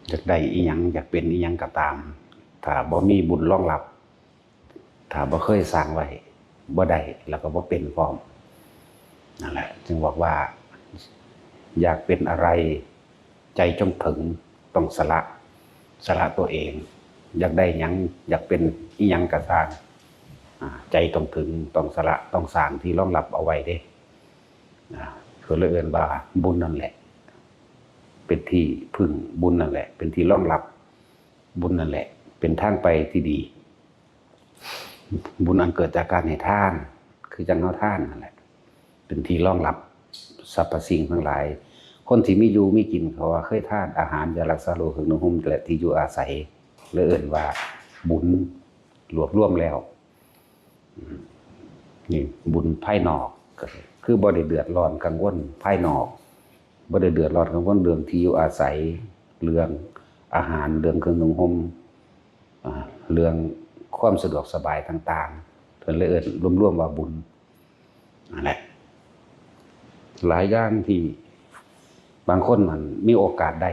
อยากได้อีหยังอยากเป็นอีหยังก็ตามถ้าบ่มีบุญรองรับถ้าบ่เคยสร้างไว้บ่ได้แล้วก็บ่เป็นพร้อมนั่นแหละจึงบอกว่าอยากเป็นอะไรใจจงถึงต้องสละตัวเองอยากได้หยังอยากเป็นอีหยังก็สร้างใจต้องถึงต้องสละต้องสร้างที่รองรับเอาไว้เด้คือเลยเอิ้นว่าบุญนั่นแหละเป็นที่พึ่งบุญนั่นแหละเป็นที่รองรับบุญนั่นแหละเป็นทางไปที่ดีบุญอันเกิดจากการให้ทานคือจังเฮาทานนั่นแหละเป็นที่รองรับสรรพสิ่งทั้งหลายคนที่มีอยู่มีกินเขาว่าเคยทานอาหารยารักษาโรคเครื่องนุ่งห่มและที่อยู่อาศัยเลยเอิ้นว่าบุญรวบรวมแล้วนี่บุญภายนอกก็คือบ่ได้เดือดร้อนกังวลภายนอกบ่ได้เดือดร้อนกังวลเรื่องที่อยู่อาศัยเรื่องอาหารเรื่องเครื่องนุ่งห่มเรื่องความสะดวกสบายต่างๆเพิ่นเลยเอิ้นรวมๆว่าบุญนั่นแหละหลายอย่างที่บางคนมันมีโอกาสได้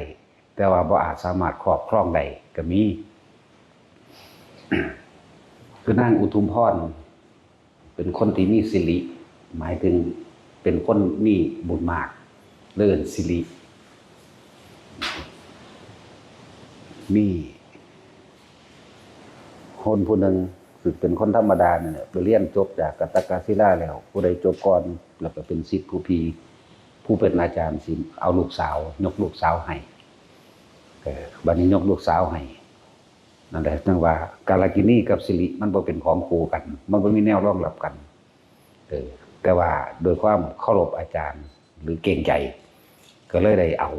แต่ว่าบ่อาจสามารถครอบครองได้ก็มีคือนางอุทุมพรเป็นคนที่มีสิริหมายถึงเป็นคนมีบุญมากเลื่อนสิริมีคนผู้หนึ่งคือเป็นคนธรรมดาเนี่ยไปเรียนจบจากกัตตกศิลาแล้วผู้ใดจบก่อนแล้วก็เป็นศิษย์ผู้เป็นอาจารย์สิเอาลูกสาวยกลูกสาวให้บัดนี้ยกลูกสาวให้นั่นแหละนั่นว่ากาลกินีกับสิริมันบ่เป็นของคู่กันมันบ่มีแนวรองรับกันแต่ว่าโดยความเคารพอาจารย์หรือเกรงใจก็เลยได้เอา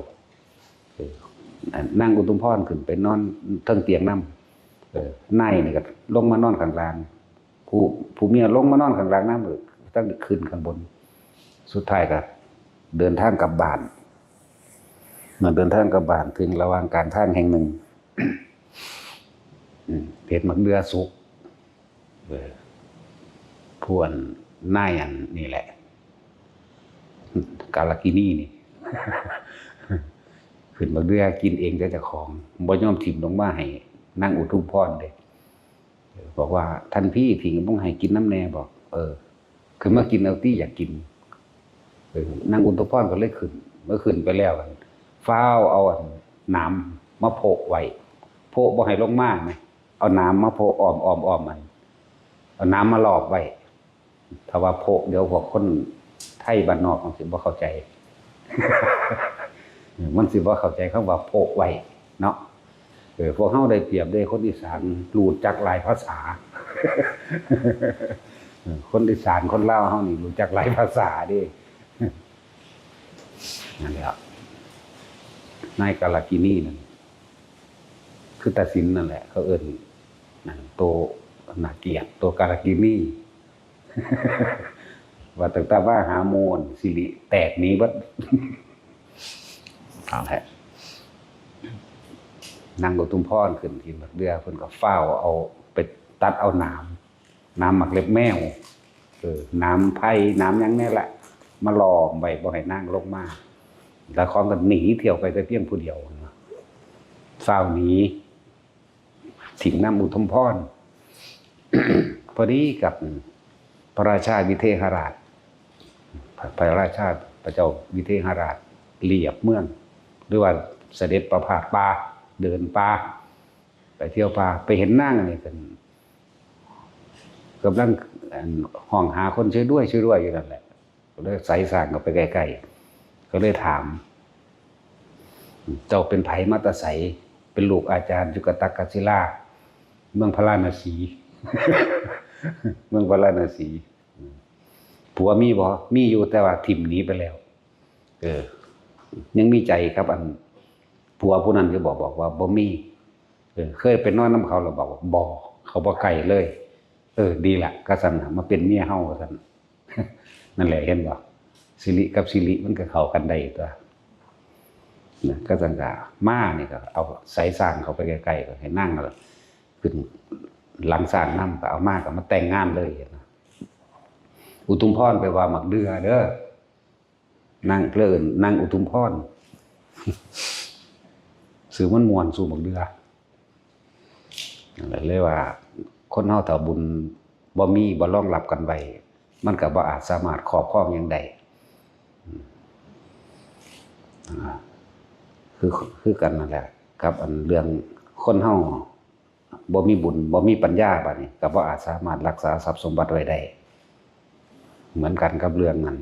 นั่งอุทุมพรขึ้นไปนอนเทิงเตียงนำนายนี่ก็ลงมานอนข้างล่างผู้เมียลงมานอนข้างล่างนำตั้งขึ้นข้างบนสุดท้ายก็เดินทางกลับบ้านเมื่อเดินทางกลับบ้านถึงระหว่างการทางแห่งหนึ่งเพชรมักเดือสุกพวนนายอันนี่แหละกาลกินีนี่ ขึ้นมักเดือกินเองแต่เจ้าของบ่ยอมถิ่มลงมาให้นั่งอุทุมพรเด้บอกว่าท่านพี่ถิ่งบ่ให้กินน้ำแน่บอกคือมากินเอาตี้อยากกินนั่งอุทุมพรก็เลยขึ้นเมื่อขึ้นไปแล้วกันฟ้าวเอาน้ำมาโพกไว้โพกบ่ให้ลงมาไหมเอาน้ำมาโพกอ้อมมันเอาน้ำมาหลอบไว้ถ้าว่าโพกเดี๋ยวพวกคนไทยบ้านนอกมันสิบ่เข้าใจ มันสิบ่เข้าใจคำว่าโพกไว้เนาะพวกเฮาได้เปรียบได้คนอีสานรู้จักหลายภาษา คนอีสานคนลาวเฮานี่รู้จักหลายภาษาเด้ นั่นแหละนายกาลกินีนั่นคือตาสินนั่นแหละเขาเอิ้นนั่นโตนาเกียรติโตกาลกินี ว่าตั้งแต่ว่าหาโมนสิริแตกนี้บัด เอาแหละนางอุทุมพรขึ้นที่บักเดือเพิ่นก็ฟ้าวเอาไปตัดเอาน้ำหมักเล็บแมวน้ำไผ่น้ำหยังแน่แหละมาล้อมไว้บ่ให้นางลงมาแล้วของก็หนีเที่ยวไปแต่เพียงผู้เดียวฟ้าวหนีถิ่มน้ำอุทุมพร พอดีกับพระราชาวิเทหราชพระราชาพระเจ้าวิเทหราชเลียบเมืองหรือว่าเสด็จประพาสป่าเดินป่าไปเที่ยวป่าไปเห็นนางนี่กันกำลังห้องหาคนช่วยด้วยอยู่นั่นแหละก็เลยใส่สร้างก็ไปใกล้ๆก็เลยถามเจ้าเป็นไผมาตะไสเป็นลูกอาจารย์จุกตักกศิลาเมืองพระราณสี เมืองพระราณสีผัวมีบ่มีอยู่แต่ว่าถิ่มหนีไปแล้วยังมีใจครับอันผัวผู้นั้นก็บอกว่าบ่มีเคยไปนอนน้ำเขาเราบอกว่าบ่เขาบ่ไกลเลยดีละก็สั่นมาเป็นเมียเฮาสั่น นั่นแหละเห็นบ่สิริกับสิริมันก็เข้ากันได้ตัวนะก็สั่นก็มานี่ก็เอาสายสร้างเขาไปใกล้ๆก็ให้นั่งแล้วขึ้นหลังสร้างนำก็เอามาก็มาแต่งงานเลยนะอุทุมพรไปว่ามักเดือเด้อนั่งเลิ่นนั่งอุทุมพร สื่อมันม่วนสู่บักเดือนั่นแหละเลยว่าคนเฮาถ้าบุญบ่มีบ่รองรับกันไว้มันก็บ่อาจสามารถครอบครองหยังได้คือกันนั่นแหละกับอันเรื่องคนเฮาบ่มีบุญบ่มีปัญญาบัดนี้ก็บ่อาจสามารถรักษาทรัพย์สมบัติไว้ได้เหมือนกันกับเรื่องนั้น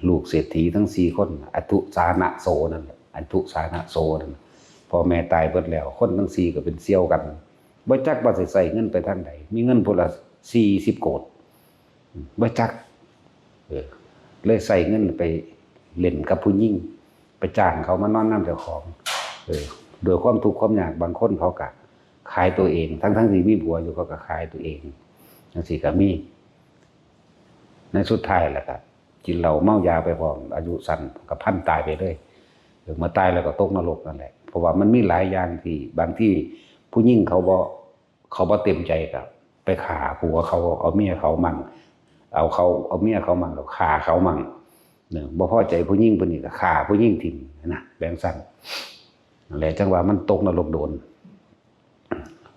ลูกเศรษฐีทั้ง4คนอทุสานะโสนั่นอทุสานะโสนั่นพอแม่ตายเบิดแล้วคนทั้ง4ก็เป็นเสี่ยวกันบ่จักว่าสิใช้เงินไปทางใดมีเงินพุ่นละ40โกฏบ่จักเลยใส่เงินไปเล่นกับผู้หญิงไปจ้างเขามานอนนำเจ้าของโดยความทุกข์ความยากบางคนเขาก็ขายตัวเองทั้งที่มีผัวอยู่เขาก็ขายตัวเองจังซี่ก็มีในสุดท้ายแหละก็กินเหล้าเมายาไปพร้อมอายุสั้นก็พันตายไปเลยมาตายแล้วก็ตกนรกนั่นแหละเพราะว่ามันมีหลายอย่างที่บางที่ผู้หญิงเขาบ่เต็มใจกับไปฆ่าผัวเขาเอาเมียเขามั่งเอาเมียเขามั่งแล้วฆ่าเขามั่งบ่พอใจผู้หญิงเพิ่นนี่ก็ฆ่าผู้หญิงทิ่มนะแบ่งสั้นนั่นแหละจังว่ามันตกนรกโดน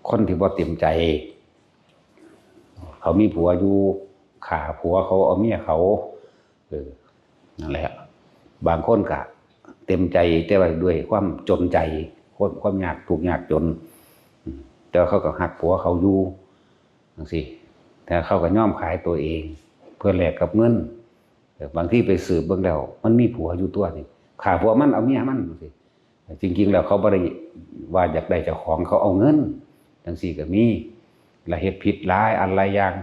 คนที่บ่เต็มใจเขามีผัวอยู่ฆ่าผัวเขาเอาเมียเขานั่นแหละบางคนก็เต็มใจแต่ว่าด้วยความจนใจความยากทุกข์ยากจนแต่เขาก็หักผัวเขาอยู่จังซี่แต่เขาก็ยอมขายตัวเองเพื่อแลกกับเงินบางที่ไปสืบเบิ่งแล้วมันมีผัวอยู่ตัวนี่ฆ่าผัวมันเอาเมียมันจังซี่จริงๆแล้วเขาบ่ได้ว่าอยากได้เจ้าของเขาเอาเงินจังซี่ก็มีและเฮ็ดผิดหลายอันหลายอย่าง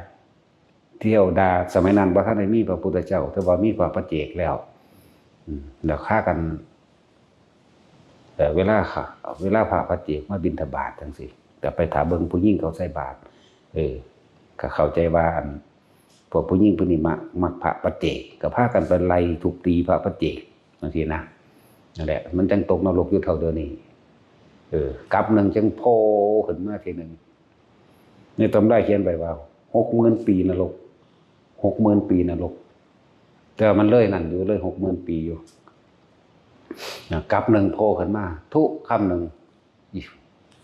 เที่ยวด่าสมัยนั้นบ่ทันได้มีพระพุทธเจ้าแต่ว่ามีพระปัจเจกแล้วแล้วฆ่ากันเวลาพระปัจเจกมาบิณฑบาตจังซี่ก็ไปถามเบิ่งผู้หญิงเขาใส่บาตรก็เข้าใจว่าพวกผู้หญิงเพิ่นนี่มักพระปัจเจกก็พากันไปไล่ทุบตีพระปัจเจกจังซี่นะนั่นแหละมันจังตกนรกอยู่เท่าเดี๋ยวนี้กับนึงจังโผล่ขึ้นมาทีนึงในตำราเขียนไว้ว่า 60,000 ปีนรก 60,000 ปีนรกแต่มันเลยนั่นอยู่เลย 60,000 ปีอยู่กับนึงโผล่ขึ้นมาทุกคำนึง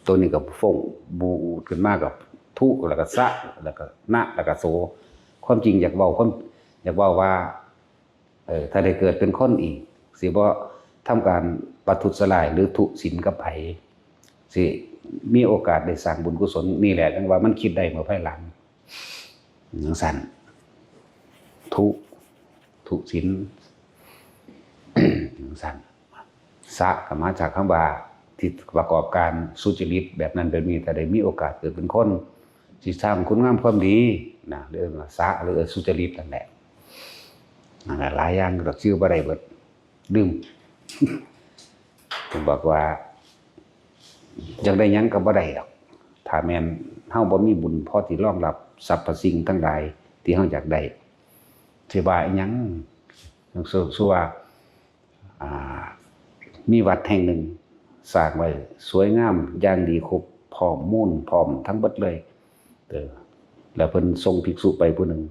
ตัวนี้ก็ฟ้งบูดขึ้นมากับทุแล้วก็สะแล้วก็นะแล้วก็โสความจริงอยากเว้าว่าถ้าได้เกิดเป็นคนอีกสิบ่ทำการประทุษร้ายหรือทุศีลกับไผสิมีโอกาสได้สร้างบุญกุศลนี่แหละจังว่ามันคิดได้เมื่อภายหลังจังซั่นทุศีลจังซั่นสะก็มาจากคำว่าที่ประกอบการสุจริตแบบนั้นแบบนี้ถ้าได้มีโอกาสเกิดเป็นคนสิสร้างคุณงามความดีนะเรื่องสะหรือสุจริตนั่นแหละหลายอย่างก็ชื่อบ่ได้เบิดลืมผมบอกว่าจังได้หยังก็บ่ได้ดอกถ้าแม่นเฮาบ่มีบุญพอที่รองรับสรรพสิ่งทั้งหลายที่เฮาอยากได้สิว่าอีหยังสู้ว่ามีวัดแห่งหนึ่งสร้างไว้สวยงามอย่างดีครบพร้อมมูลพร้อมทั้งเบิดเลยแล้วเพิ่นส่งภิกษุไปผู้หนึ่ง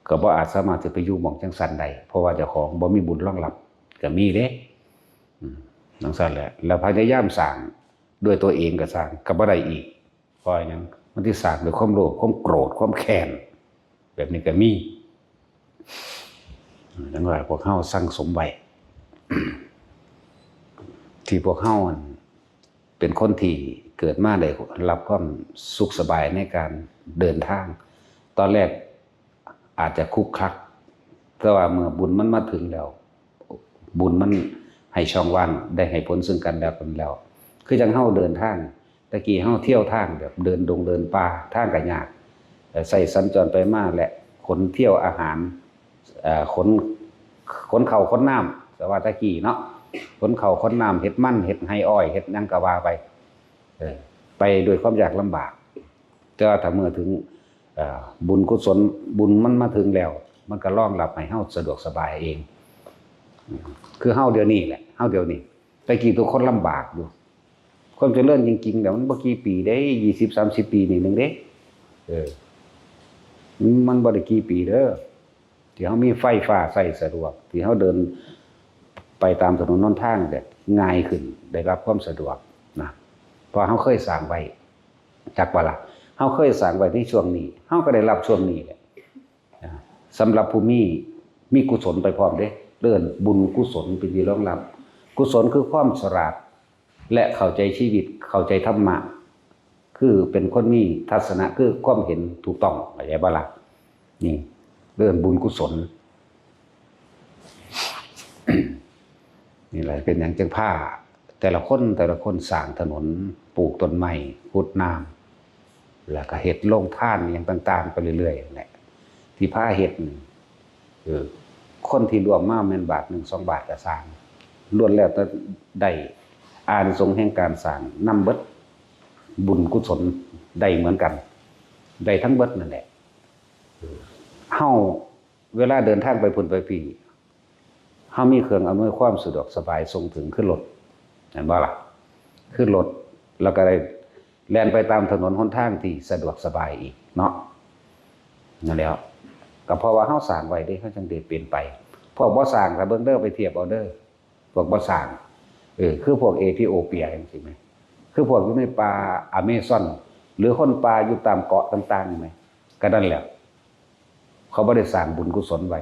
ก็บ่อาจสามารถจะไปอยู่หม่องจังซั่นได้เพราะว่าเจ้าของบ่มีบุญรองรับก็มีเด้จังซั่นแหละแล้วพยายามสร้างด้วยตัวเองก็สร้างก็บ่ได้อีกเพราะหยังมันสิสร้างด้วยความโลภความโกรธความแค้นแบบนี้ก็มีดังนั้นพวกเฮาสั่งสมไว้ ที่พวกเฮาเป็นคนที่เกิดมาได้รับความสุขสบายในการเดินทางตอนแรกอาจจะคุกคักแต่ว่าเมื่อบุญมันมาถึงแล้วบุญมันให้ช่องว่างได้ให้ผลซึ่งกันและกันแล้วคือจังเฮาเดินทางตะกี้เฮาเที่ยวทางแบบเดินดงเดินป่าทางก็ยากใส่สัญจรไปมาและขนเที่ยวอาหารขนข้าวขนน้ำแต่ว่าตะกี้เนาะขนข้าวขนน้ำเฮ็ดมันเฮ็ดไร่อ้อยเฮ็ดหยังก็ว่าไปด้วยความยากลำบากแต่ว่าถ้าเมื่อถึงบุญกุศลบุญมันมาถึงแล้วมันก็รองรับให้เฮาสะดวกสบายเองคือเฮาเดี๋ยวนี้แหละเฮาเดี๋ยวนี้แต่กี้ทุกคนลำบากอยู่ความเจริญจริงๆแต่มันบ่กี่ปีได้20-30 ปีนี่นึงเด้มันบ่ได้กี่ปีเด้อที่เฮามีไฟฟ้าใช้สะดวกที่เฮาเดินไปตามถนนหนทางแบบ ง่ายขึ้นได้รับความสะดวกนะเพราะเขาเคยสร้างไว้จากว่าล่ะเขาเคยสร้างไว้ที่ช่วงนี้เขาก็ได้รับช่วงนี้แหละสำหรับผู้มีกุศลไปพร้อมเด้เดินบุญกุศลเป็นที่รองรับกุศลคือความฉลาดและเข้าใจชีวิตเข้าใจธรรมะคือเป็นคนมีทัศนะคือความเห็นถูกต้องอะไรบ้างล่ะนี่เรื่องบุญกุศล นี่แหละเป็นอย่างจังผ้าแต่ละคนสร้างถนนปลูกต้นไม้ขุดน้ำแล้วก็เฮ็ดโรงท่านอย่างต่างๆไปเรื่อยๆแหละที่ผ้าเฮ็ดคนที่รวมมาแม่นบาท1-2 บาทก็สร้างล้วนแล้วแต่ได้อานิสงส์แห่งการสร้างนำเบิดบุญกุศลได้เหมือนกันได้ทั้งเบิดนั่นแหละเฮาเวลาเดินทางไปพุ่นไปพี่เฮามีเครื่องอำนวยความสะดวกสบายส่งถึงขึ้นรถเห็นบ่ล่ะขึ้นรถแล้วก็ได้แล่นไปตามถนนหนทางที่สะดวกสบายอีกเนาะนั่นแล้วก็เพราะว่าเฮาสร้างไว้ได้เฮาจังได้เปลี่ยนไปพวกบ่สร้างถ้าเบิ่งเด้อไปเทียบเอาเด้อพวกบ่สร้างคือพวกเอธิโอเปียจังซี่แหมคือพวกอยู่ในป่าอเมซอนหรือคนป่าอยู่ตามเกาะต่างๆนี่แหมก็นั่นแหละเขาบ่ได้สร้างบุญกุศลไว้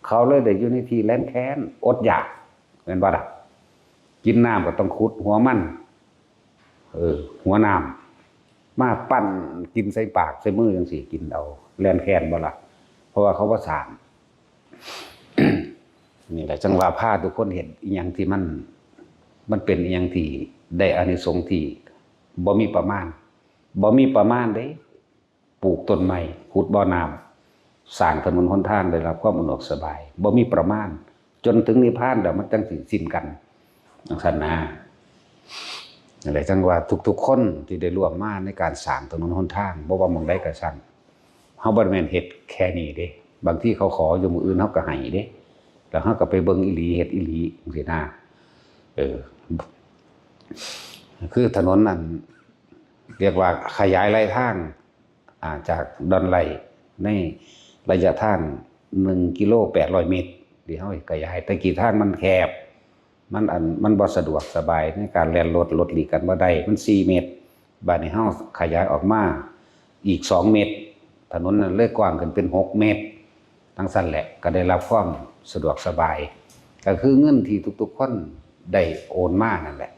เขาเลยได้อยู่ในที่แล้นแค้นอดอยากแม่นบ่ล่ะกินน้ำก็ต้องขุดหัวมันหัวน้ำมาปั้นกินใส่ปากใส่มือจังซี่กินเอาแล่นแค้นบ่ล่ะเพราะว่าเขาบ่สร้าง นี่แหละจังว่าพาทุกคนเห็นอีหยังที่มันเป็นอีหยังที่ได้อานิสงส์ที่บ่มีประมาณเด้ปลูกต้นไม้ขุดบ่อน้ำสร้างถนนหนทางได้รับความสะดวกสบายบ่มีประมาณจนถึงนิพพานแล้วมันจังสิสิ้นกันจังซั่นนะนั่นแหละจังว่าทุกๆคนที่ได้ร่วมมาในการสร้างถนนหนทางบ่ว่าหม้องใดก็ช่างเฮาบ่ได้แม่นเฮ็ดแค่นี้เด้บางทีเขาขออยู่มื้ออื่นเฮาก็ให้เด้แล้วเฮาก็ไปเบิ่งอีหลีเฮ็ดอีหลีจังซี่นะคือถนนนั้นเรียกว่าขยายไหลทางจากดอนไหลในระยะทาง1กิโล800 เมตรที่เฮาขยายแต่กี่ทางมันแคบมันบ่สะดวกสบายในการแล่นรถหลีกกันบ่ได้มัน4 เมตรบัดนี้เฮาขยายออกมาอีก2 เมตรถนนนั้นเลยกว้างขึ้นเป็น6 เมตรทั้งสั้นแหละก็ได้รับความสะดวกสบายก็คือเงินที่ทุกๆคนได้โอนมานั่นแหละ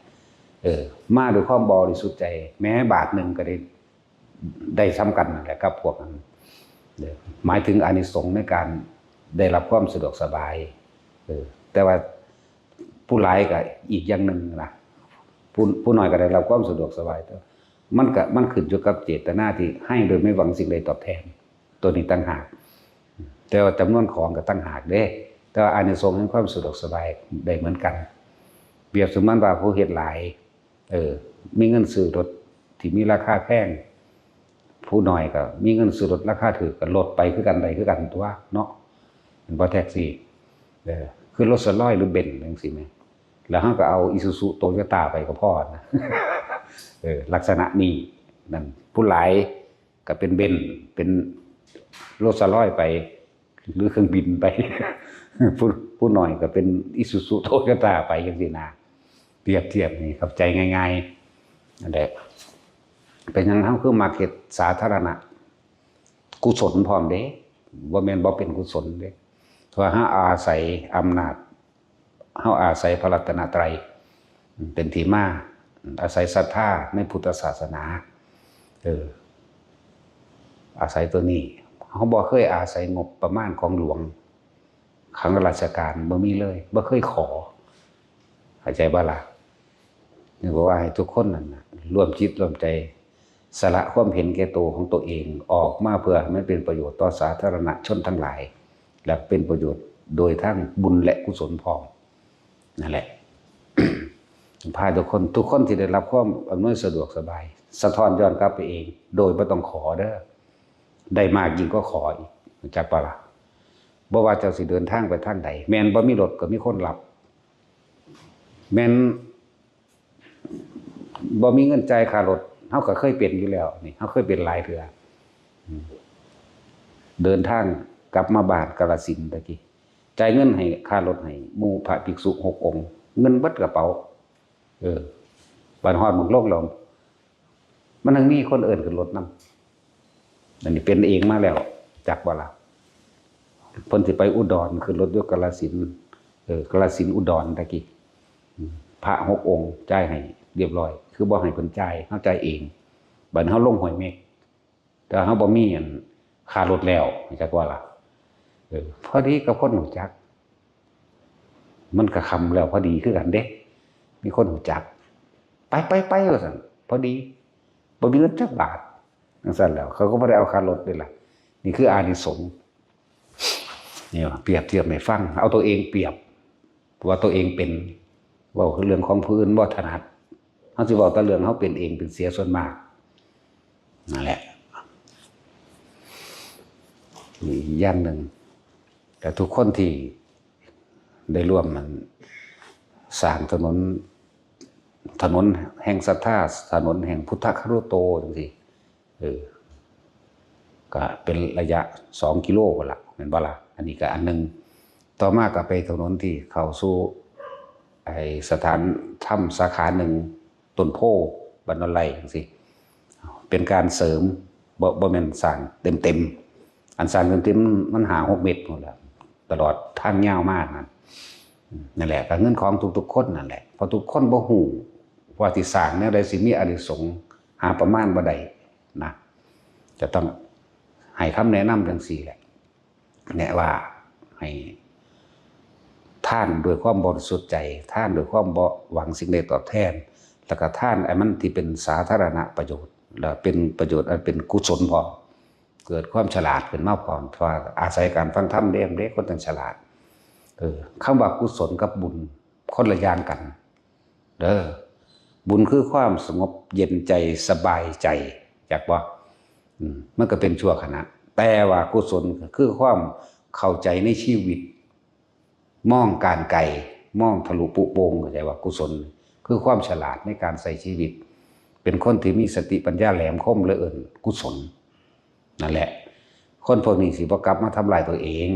มาด้วยความบริสุทธิ์ใจแม้บาทหนึ่งก็ได้ซ้ำกันนั่นแหละครับพวกนั้นหมายถึงอานิสงส์ในการได้รับความสะดวกสบายแต่ว่าผู้หลายก็อีกอย่างหนึ่งนะผู้น้อยก็ได้รับความสะดวกสบายแต่มันขึ้นอยู่กับเจตนาที่ให้โดยไม่หวังสิ่งใดตอบแทนตัวนี้ต่างหากแต่ว่าจำนวนของก็ต่างหากเด้แต่ว่าอานิสงส์แห่งความสะดวกสบายได้เหมือนกันเปรียบเสมือนว่าผู้เฮ็ดหลายมีเงินซื้อรถที่มีราคาแพงผู้น้อยก็มีเงินซื้อรถราคาถูกก็ลดไปคือกันใดคือกันตัวเนาะเป็นบ่แท็กซี่คือรถสลอยหรือเบนซ์จังซี่แม่แล้วเฮาก็เอา Isuzu Toyota ไปก็พอนะ ลักษณะนี้นั่นผู้หลายก็เป็นเบนซ์เป็นรถสลอยไปหรือเครื่องบินไป ผู้น้อยก็เป็น Isuzu Toyota ไปจังซี่นะเปรียบเทียบนี่เข้าใจง่ายๆนั่นแหละเป็นหยังเฮาคือมาร์เก็ตสาธารณะกุศลพร้อมเด้บ่แม่นบ่เป็นกุศลเด้เพราะเฮาอาศัยอำนาจเฮาอาศัยพระรัตนตรัยเป็นที่มาอาศัยศรัทธาในพุทธศาสนาอาศัยตัวนี้เฮาบ่เคยอาศัยงบประมาณของหลวงของราชการบ่มีเลยบ่เคยขอเข้าใจบ่ล่ะนี่ก็ว่าให้ทุกคนนั่นน่ะร่วมจิตร่วมใจสละความเห็นแก่ตัวของตัวเองออกมาเพื่อให้มันเป็นประโยชน์ต่อสาธารณชนทั้งหลายและเป็นประโยชน์โดยทั้งบุญและกุศลพร้อมนั่นแหละ พาทุกคนที่ได้รับความอำนวยสะดวกสบายสะท้อนย้อนกลับไปเองโดยไม่ต้องขอเด้อได้มากยิ่งก็ขออีกจักปะล่ะบ่ว่าเจ้าสิเดินทางไปทางใดแม่นบ่มีรถก็มีคนรับแม่นบ่มีเงินจ่ายค่ารถเฮาก็เคยเป็นอยู่แล้วนี่เฮาเคยเป็นหลายเทื่อเดินทางกลับมาบ้านกาฬสินธุ์ตะกี้จ่ายเงินให้ค่ารถให้หมู่พระภิกษุ6 องค์เงินเบิดกระเป๋า บ้านฮอดหมองลงแล้วมันทั้งมีคนเอื่นขึ้นรถนำอันนี้เป็นเองมาแล้วจากบ่ล่ะเพิ่นสิไปอุดรขึ้นรถยกกาฬสินธุ์กาฬสินธุ์อุดรตะกี้พระ6องค์จ่ายให้เรียบร้อยคือบ่ให้เพิ่นจ่ายเฮาจ่ายเองบัดเฮาลงห้วยเมฆแต่เฮาบ่มีอันค่ารถแล้วจักว่าล่ะพอดีกับคนรู้จักมันก็คำแล้วพอดีคือกันเด้มีคนรู้จักไปว่าซั่นพอดีบ่มีเงินจักบาทจังซั่นแล้วเขาก็บ่ได้เอาค่ารถด้วยล่ะนี่คืออานิสงส์นี่ว่าเปรียบเทียบให้ฟังเอาตัวเองเปรียบว่าตัวเองเป็นเว้าเรื่องของผู้อื่นบ่ถนัดเฮาสิเว้าแต่เรื่องเฮาเป็นเองเป็นเสียส่วนมากนั่นแหละอีกอย่างหนึ่งแต่ทุกคนที่ได้ร่วมมันสร้างถนนแห่งศรัทธาถนนแห่งพุทธครุโตจังซี่ก็เป็นระยะ2 กิโลพุ่นล่ะแม่นบ่ล่ะอันนี้ก็อันนึงต่อมาก็ไปถนนที่เข้าสู่ไอ้สถานถ้ำสาขาหนึ่งต้นโพบรรณไลจังซี่เป็นการเสริมบ่แม่นสร้างเต็มอันสร้างเต็มมัน5-6 เมตรพุ่นล่ะตลอดทางยาวมากนั่นแหละก็เงินของทุกๆคนนั่นแหละเพราะทุกคนบ่ฮู้ว่าที่สร้างแนวใดสิมีอานิสงส์หาประมาณบ่ได้นะจะต้องให้คำแนะนำจังซี่แหละแนะว่าให้ท่านด้วยความบริสุทธิ์ใจท่านด้วยความบ่หวังสิ่งใดตอบแทนแล้วก็ท่านไอ้มันที่เป็นสาธารณประโยชน์แล้วเป็นประโยชน์อันเป็นกุศลพร้อมเกิดความฉลาดขึ้นมาพร้อมเพราะอาศัยการฟังธรรมเด้คนทั้งฉลาดคำว่ากุศลกับบุญคนละอย่างกันบุญคือความสงบเย็นใจสบายใจจากว่ามันก็เป็นชั่วขณะแต่ว่ากุศลคือความเข้าใจในชีวิตมองการไกลมองทะลุปุโปงเข้าใจว่ากุศลคือความฉลาดในการใช้ชีวิตเป็นคนที่มีสติปัญญาแหลมคมและกุศลนั่นแหละคนพวกนี้สิบ่กลับมาทำลายตัวเอง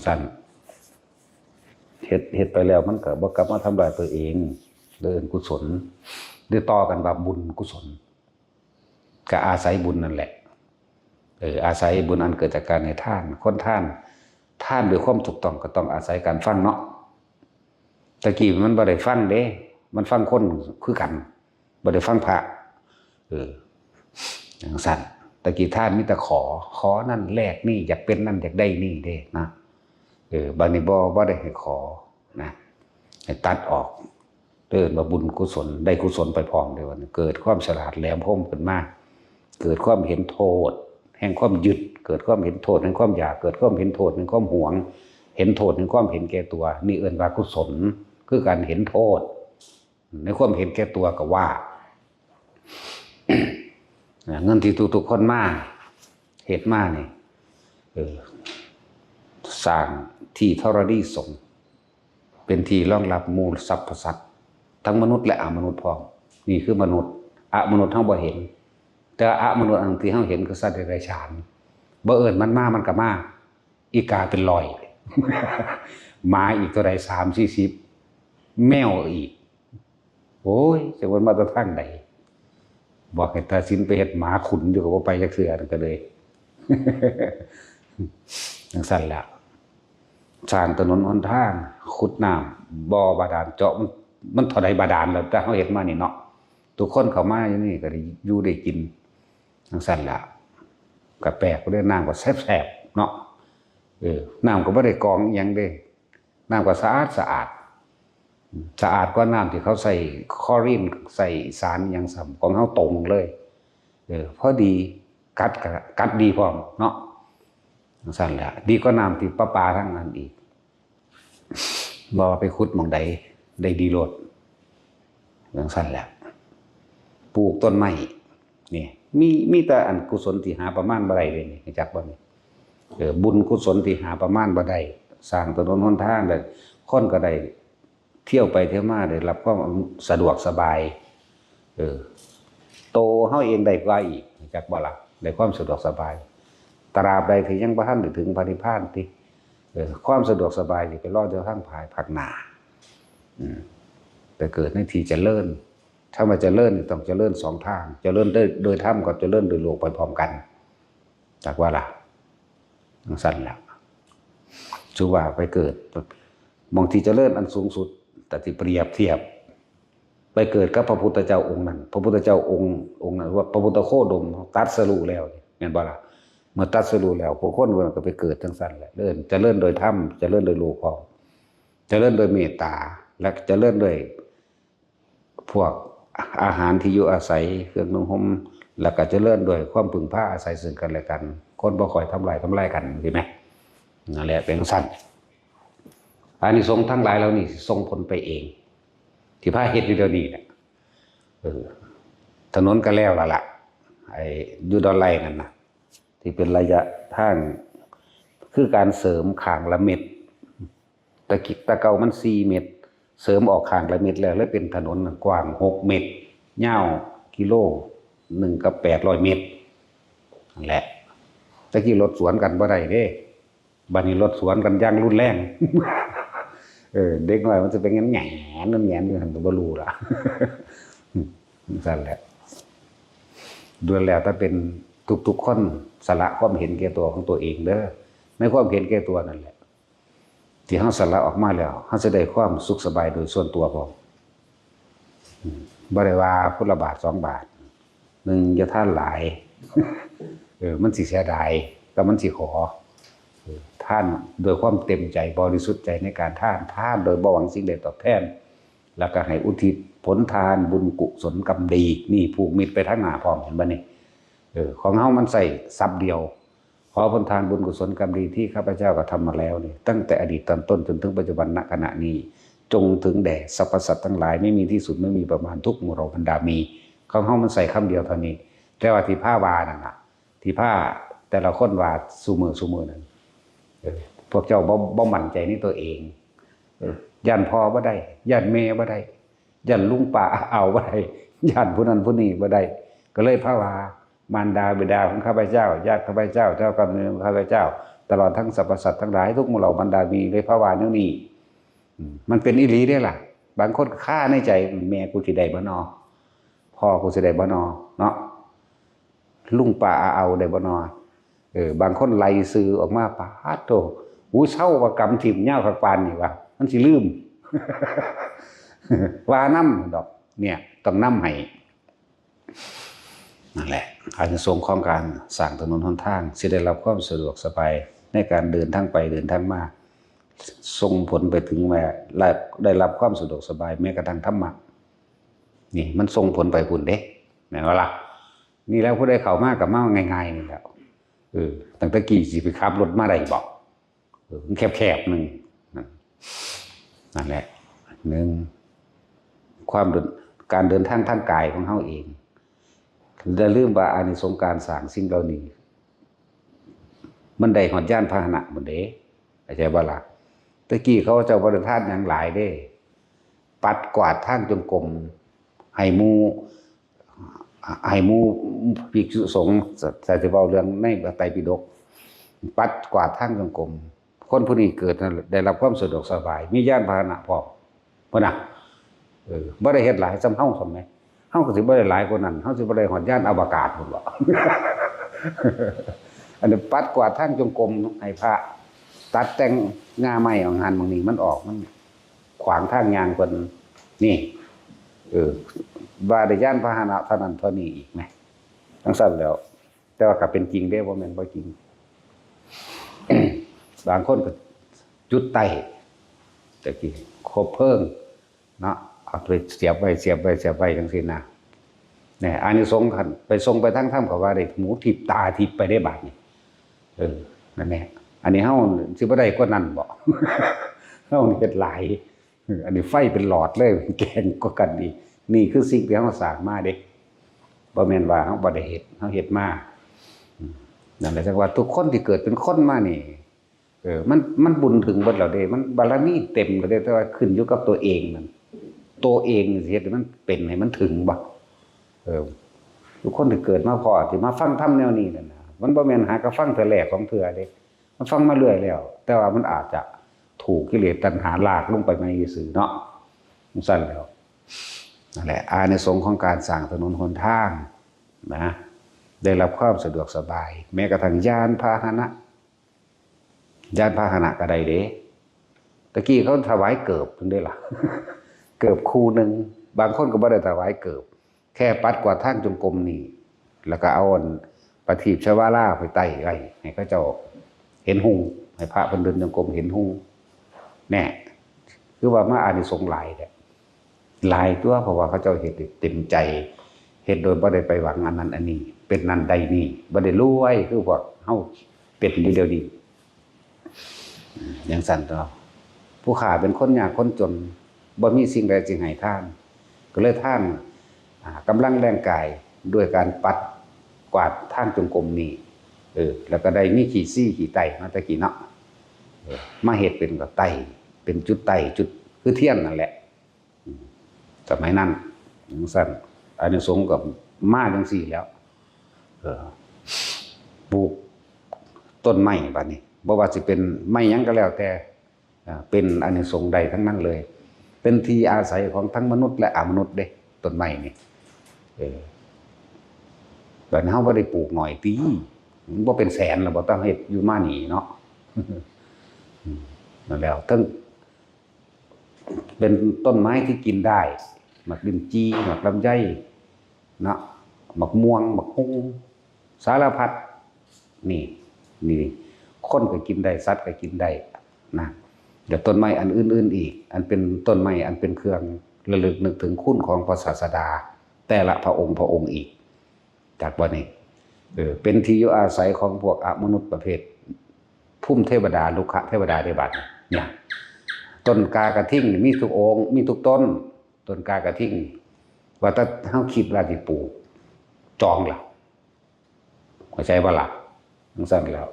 สั้นเฮ็ดไปแล้วมันก็บ่กลับมาทำลายตัวเองกุศลได้ต่อกันว่าบุญกุศลก็อาศัยบุญนั่นแหละอาศัยบุญอันเกิดจากการให้ทานคนท่านด้วยความถูกต้องก็ต้องอาศัยการฟังเนาะตะกี้มันบ่ได้ฟังเด้มันฟังคนคือกันบ่ได้ฟังพระอย่างสั้นตะกี้ท่านมีแต่ขอนั่นแลกนี่อยากเป็นนั่นอยากได้นี่เด้นะบางนี้บ่ได้ให้ขอนะให้ตัดออกมาบุญกุศลได้กุศลไปพร้อมเด้อเกิดความฉลาดแหลมคมขึ้นมาเกิดความเห็นโทษแห่งความยึดเกิดความเห็นโทษแห่งความอยากเกิดความเห็นโทษแห่งความหวงเห็นโทษแห่งความเห็นแก่ตัวนี่เอิ้นว่ากุศลคือการเห็นโทษในความเห็นแก่ตัวก็ว่า เงินที่ทุกคนมาเหตุมานี่สร้างที่ธรณีสงฆ์เป็นที่รองรับหมู่สรรพสัตว์ทั้งมนุษย์และอมนุษย์พร้อมนี่คือมนุษย์มนุษย์เฮาบ่เห็นแต่มนุษย์อันที่เฮาเห็นคือสัตว์เดรัจฉานบ่มันมามันก็มาอีกาเป็นร้อย หมาอีกเท่าใด30-40แมวอีกโอ้ยจะวนมาแต่ทางใดบอกให้ตาสินไปเฮ็ดหมาขุนอยู่ก็บ่ไปจักเทื่อนั่นก็เลย จังซั่นแหละสร้างถนนหนทางขุดน้ำบ่อบาดาลเจาะมันเท่าใดบาดาลแล้วแต่เฮาเฮ็ดมานี่เนาะทุกคนเข้ามาอยู่นี่ก็ได้อยู่ได้กินจังซั่นล่ะก็แปลกเรื่องน้ำก็แซ่บๆเนาะน้ำก็บ่ได้กรองอีหยังเด้น้ำก็สะอาดกว่าน้ำที่เขาใส่คลอรีนใส่สารอย่างซ้ำของเฮาตรงเลยพอดีกัดดีพร้อมเนาะสั่นแหละดีกว่าน้ำที่ประปาทั้งนั้นอีกบ่ไปขุดหม่องใดได้ดีโลดอย่างสั่นแหละปลูกต้นไม้นี่มีแต่อันกุศลที่หาประมาณบ่ได้เลยนี่จักบ่นี่บุญกุศลที่หาประมาณบ่ได้สร้างถนนหนทางได้คนก็ได้เที่ยวไปเที่ยวมาได้รับความสะดวกสบายโตเฮาเองได้กว่าอีกจักบ่ล่ะได้ความสะดวกสบายตราบใดที่ยังบ่ทันได้ถึงพระนิพพานติความสะดวกสบายสิไปรอเดี๋ยวทางภายภาคหน้า ไปเกิดในที่เจริญถ้ามาเจริญต้องเจริญ2ทางเจริญโดยธรรมกับเจริญโดยโลกไปพร้อมกันจากว่าล่ะทั้งสั้นแล้วชื่อว่าไปเกิดบางทีเจริญอันสูงสุดแต่ที่เปรียบเทียบไปเกิดกับพระพุทธเจ้าองค์นั้นพระพุทธเจ้าองค์นั้นว่าพระพุทธโคดมตัดสรู้แล้วเห็นบ่ล่ะเมื่อตัดสรู้แล้วพวกคนก็ไปเกิดทั้งสั้นแหละเจริญโดยธรรมเจริญโดยโลกพร้อมเจริญโดยเมตตาและเจริญด้วยพวกอาหารที่อยู่อาศัยเครื่องนุ่งห่มแล้วก็เจริญด้วยความพึ่งพาอาศัยซึ่งกันและกันคนบ่ค่อยทำลายกันใช่ไหมนั่นแหละเป็นสั้นอานิสงส์ทั้งหลายเหล่านี้ส่งผลไปเองที่พาเฮ็ดอยู่เดี๋ยวนี้เนี่ยถนนก็แล้วล่ะไอ้อยู่ดอนไร่นั่นนะที่เป็นระยะทางคือการเสริมข้างละเม็ดตะเกามัน4 เมตรเสริมออกข้างละเม็ดแล้วเป็นถนนกว้าง6 เมตรยาวกิโล1กับ800 เมตรนั่นแหละตะกี้รถสวนกันบ่ได้เด้บัดนี้รถสวนกันอย่างรุนแรงเด็กน้อยมันจะเป็นแง่นั่นแง่อยู่หั่นก็บ่รู้ล่ะนั่นแหละด้วยแล้วถ้าเป็นทุกคนสละความเห็นแก่ตัวของตัวเองเด้อในความเห็นแก่ตัวนั่นแหละที่เฮาสละออกมาแล้วเฮาจะได้ความสุขสบายโดยส่วนตัวพอบ่ได้ว่าพุทธละบาท2 บาท1อย่าทานหลายมันสิเสียดายก็มันสิขอท่านโดยความเต็มใจบริสุทธิ์ใจในการท่านโดยบ่หวังสิ่งใดตอบแทนแล้วก็ให้อุทิศผลทานบุญกุศลกรรมดีนี่ผูกมิตรไปทั้งหน้าพร้อมเห็นบ่นี่ของเฮามันใส่ซับเดียวขอผลทานบุญกุศลกรรมดีที่ข้าพเจ้าก็ทำมาแล้วนี่ตั้งแต่อดีตตอนต้นจนถึงปัจจุบันณขณะนี้จงถึงแด่สรรพสัตว์ทั้งหลายไม่มีที่สุดไม่มีประมาณทุกหมู่เราบรรดามีของเฮามันใส่คำเดียวเท่านี้แต่ว่าที่ผ้าวานั่นน่ะที่ผ้าแต่ละคนวาซุมื้อนั้นพวกเจ้าบ่มั่นใจในตัวเองย่านพ่อบ่ได้ย่านแม่บ่ได้ย่านลุงป้าเอาบ่ได้ย่านผู้นั้นผู้นี้บ่ได้ก็เลยภาวามารดาบิดาของข้าพเจ้าญาติข้าพเจ้าเจ้ากรรมนายเวรของข้าพเจ้าตลอดทั้งสรรพสัตว์ทั้งหลายทุกหมู่เหล่าบรรดามีเลยภาวาแนวนี้มันเป็นอีหลีเด้ล่ะบางคนฆ่าในใจแม่กูสิได้บ่นอพ่อกูสิได้บ่นอเนาะลุงป้าเอาได้บ่นอบางคนไล่ซื้อออกมาปาดโตเศร้าว่ากรรมถิ่มเหย้าคักปานนี่ว่ามันสิลืม ว่านำดอกเนี่ยต้องนำให้นั่นแหละอานิสงส์ของการสร้างถนนหนทางสิได้รับความสะดวกสบายในการเดินทางไปเดินทางมาส่งผลไปถึงแม้ได้รับความสะดวกสบายแม้กระทั่งธรรมะนี่มันส่งผลไปพุ่นเด้แม่นบ่ล่ะนี่แล้วผู้ใดเข้ามาก็มาง่ายๆนี่แล้วตั้งแต่กี้สิไปขับรถมาได้บ่มันแคบๆนึงนั่นแหละการเดินทางทางกายของเฮาเองอย่าลืมว่าอานิสงส์การสร้างสิ่งเหล่านี้มันได้ฮอดยานพาหนะหมดเด้เข้าใจบ่ล่ะตะกี้เขาเจ้าบ่ได้ทานหยังหลายเด้ปัดกวาดทางจงกรมให้หมู่ภิกษุสงฆ์จะเว้าเรื่องในพระไตรปิฎกปัดกวาดทางจงกรมคนผู้นี้เกิดได้รับความสะดวกสบายมียานพาหนะพร้อมบ่น่ะบ่ได้เฮ็ดหลายซำเฮาซั่นแหมเฮาก็สิบ่ได้หลายกว่านั้นเฮาสิบ่ได้ฮอดยานอวกาศพุ่นบ่ อันนี้ปัดกวาดทางจงกรมให้พระตัดแต่งงาไม้ของหันบางนี้มันออกมันขวางทางยางเพิ่นนี่ว่าได้ยานพาหนะเท่านั้นเท่านี้อีกแหมทั้งซั่นแล้วแต่ว่าก็เป็นจริงเด้บ่แม่นบ่จริง บางคนก็จุดไต้ตะกี้คบเพลิงเนาะเอาไปเสียบไว้จังซี่นะเนี่ยอานิสงส์คั่นไปส่งไปทั้งถ้ำก็ว่าได้หูทิพตาทิพไปได้บาดนี่นั่นแหละอันนี้เฮาสิบ่ได้กว่านั้นบ่ เฮาเฮ็ดหลายอันนี้ไฟเป็นหลอดเลยแกงกว่ากันอีกนี่คือสิ่งที่เฮาสร้างมาเด้บ่แม่นว่าเฮาบ่ได้เฮ็ดเฮาเฮ็ดมานั่นแหละจังว่าทุกคนที่เกิดเป็นคนมานี่มันบุญถึงเบิดแล้วเด้มันบารมีเต็มแล้วเด้แต่ว่าขึ้นอยู่กับตัวเองนั่นตัวเองสิเฮ็ดให้มันเป็นให้มันถึงบ่ทุกคนที่เกิดมาพอที่มาฟังธรรมแนวนี้นั่นน่ะมันบ่แม่นหากะฟังเทื่อแรกของเทื่อเด้มันฟังมาเรื่อยแล้วแต่ว่ามันอาจจะถูกกิเลสตัณหาลากลงไปในซื่อเนาะมันสั่นแล้ว นั่นแหละอานิสงส์ของการสร้างถนนหนทางนะได้รับความสะดวกสบายแม้กระทั่งยานพาหนะก็ได้เด้ตะกี้เขาถวายเกิบถึงได้ล่ะ เกิบคู่หนึ่งบางคนก็บ่ได้ถวายเกิบแค่ปัดกวาดทางจงกรมนี่แล้วก็เอาประทีปชวาล่าไปไต่ไว้ให้เขาเจ้าเห็นหุงให้พระเพิ่นเดินจงกรมเห็นหุงแน่คือว่ามาอานิสงส์หลายแท้หลายตัวเพราะว่าเขาเจ้าเฮ็ดเต็มใจเฮ็ดโดยบ่ได้ไปหวังอันนั้นอันนี้เป็นนั่นใดนี่บ่ได้รวยคือพวกเฮาเป็นอยู่เดียวนี้อย่างสั่นตัวผู้ขาเป็นคนยากคนจนบ่มีสิ่งใดจึงให้ทานก็เลยทานกำลังแรงกายด้วยการปัดกวาดทางจงกรมนี่แล้วก็ได้มีขี้ซี่ขี้ไตมาตะกี้เนาะมาเฮ็ดเป็นก็ไตเป็นจุดไตจุดคือเทียนนั่นแหละสมัยนั้นอย่างสั่นอานิสงส์ก็มาจังซี่แล้วปลูกต้นไม้บัดนี้บ่ว่าสิเป็นไม้หยังก็แล้วแต่เป็นอานิสงส์ใดทั้งนั้นเลยเป็นที่อาศัยของทั้งมนุษย์และอมนุษย์เด้ต้นไม้นี่บัดนี้เฮาบ่ได้ปลูกหน่อยติมันบ่เป็นแสนแล้วบ่ต้องเฮ็ดอยู่มานี่เนาะนั่นแล้วทั้งเป็นต้นไม้ที่กินได้หมากลิ้นจี่หมากลำไยเนาะหมากม่วงหมากฮุ้งสารพัดนี่คนก็กินได้สัตว์ก็กินได้นะเดี๋ยวต้นไม้อันอื่นๆอีกอันเป็นต้นไม้อันเป็นเครื่องระลึกนึกถึงคุณของพระศาสดาแต่ละพระองค์อีกจากวันนี้เป็นที่อยู่อาศัยของพวกอมนุษย์ประเภทพุ่มเทวดาลุกขเทวดาได้บัดเนี่ยต้นกากระทิ่งมีทุกองค์มีทุกต้นกากระทิ่งว่าถ้าเฮาคิดว่าสิปลูกจองล่ะเข้าใจบ่ล่ะจังซั่นแล้ว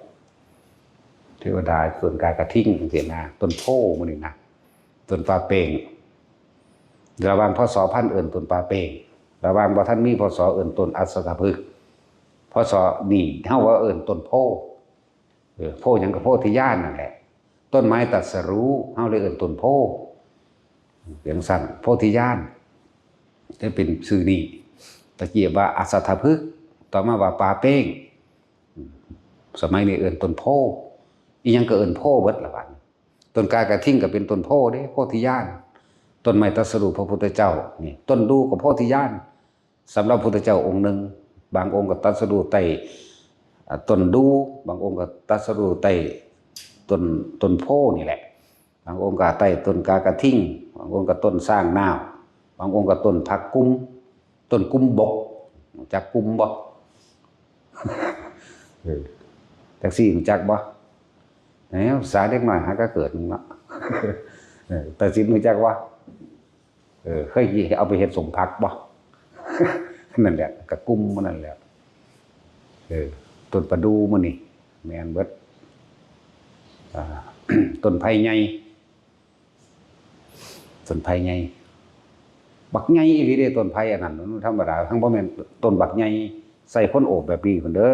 เทวดาต้นกากระทิ่งจังซี่นะต้นโพมื้อนี้นะต้นปาเป้งระหว่างพศพันเอิ้นต้นปาเป้งระหว่างบ่ทันมีพศเอิ้นต้นอัศทพฤกษ์พศนี่เฮาว่าเอิ้นต้นโพโพหยังก็โพธิญาณนั่นแหละต้นไม้ตรัสรู้เฮาเลยเอิ้นต้นโพอย่างสั้นโพธิญาณได้เป็นชื่อนี้ตะกี้ว่าอัศทพฤกษ์ต่อมาว่าปาเป้งสมัยนี้เอิ้นต้นโพอีหยังก็เอิ้นโพเบิดละบัดต้นกากระทิ่งก็เป็นต้นโพเด้โพธิญาณต้นไม้ตรัสรู้พระพุทธเจ้านี่ต้นดูก็โพธิญาณสำหรับพระพุทธเจ้าองค์หนึ่งบางองค์ก็ตรัสรู้ใต้ต้นดูบางองค์ก็ตรัสรู้ใต้ต้นโพนี่แหละบางองค์ก็ใต้ต้นกากระทิ่งบางองค์ก็ต้นสร้างนาวบางองค์ก็ต้นผักกุ้มต้นกุ้มบกจักกุ้มบ่จักซี่จักบ่แหมสาเด็กน้อยหาก็เกิดเนาะแต่สิรู้จักว่าเคยเอาไปเฮ็ดสมผักบ่นั่นแหละกะกุ้มมันนั่นแหละต้นประดูมื้อนี่แม่นเบิดต้นไผ่ใหญ่บักใหญ่อีหลีเด้ต้นไผ่อันนั้นมันธรรมดาทั้งบ่แม่นต้นบักใหญ่ใส่คนโอบแบบนี้พุ่นเด้อ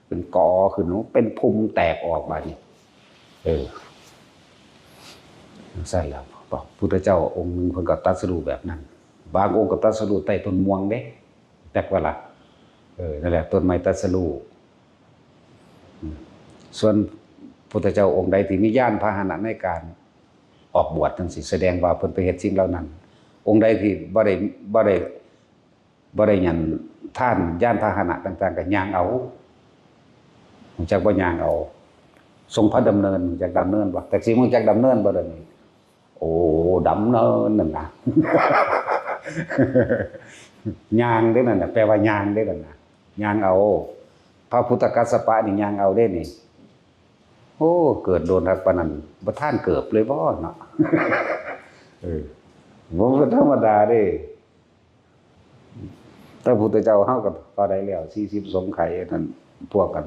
เป็นกอขึ้นเป็นภูมิแตกออกบาดนี้ใช่แล้วพระพุทธเจ้าองค์นึงเพิ่นก็ตรัสรู้แบบนั้นบางองค์ก็ตรัสรู้ใต้ต้นม่วงเด้แตกว่าล่ะนั่นแหละต้นไม้ตรัสรู้ส่วนพุทธเจ้าองค์ใดที่มีญาณพาหนะในการออกบวชจังซี่แสดงว่าเพิ่นไปเฮ็ดสิ่งเหล่านั้นองค์ใดที่บ่ได้หยันท่านญาณพาหนะต่างๆก็ย่างเอารู้จักบ่ย่างเอาทรงพระดำเนินรู้จักดำเนินบ่แต่สิรู้จักดำเนินบ่เด้อนี่โอ้ดำเนินนั่นน่ะย่างเด้นั่นน่ะแปลว่าย่างเด้นั่นน่ะย่างเอาพระพุทธกัสสปะนี่ย่างเอาเด้นี่โอ้เกิดโดนทักปานนั้นบ่ท่านเกิบเลยบ่เนาะบ่ธรรมดาเด้พระพุทธเจ้าเฮาก็พอได้แล้ว40สงไขนั่นพวกกัน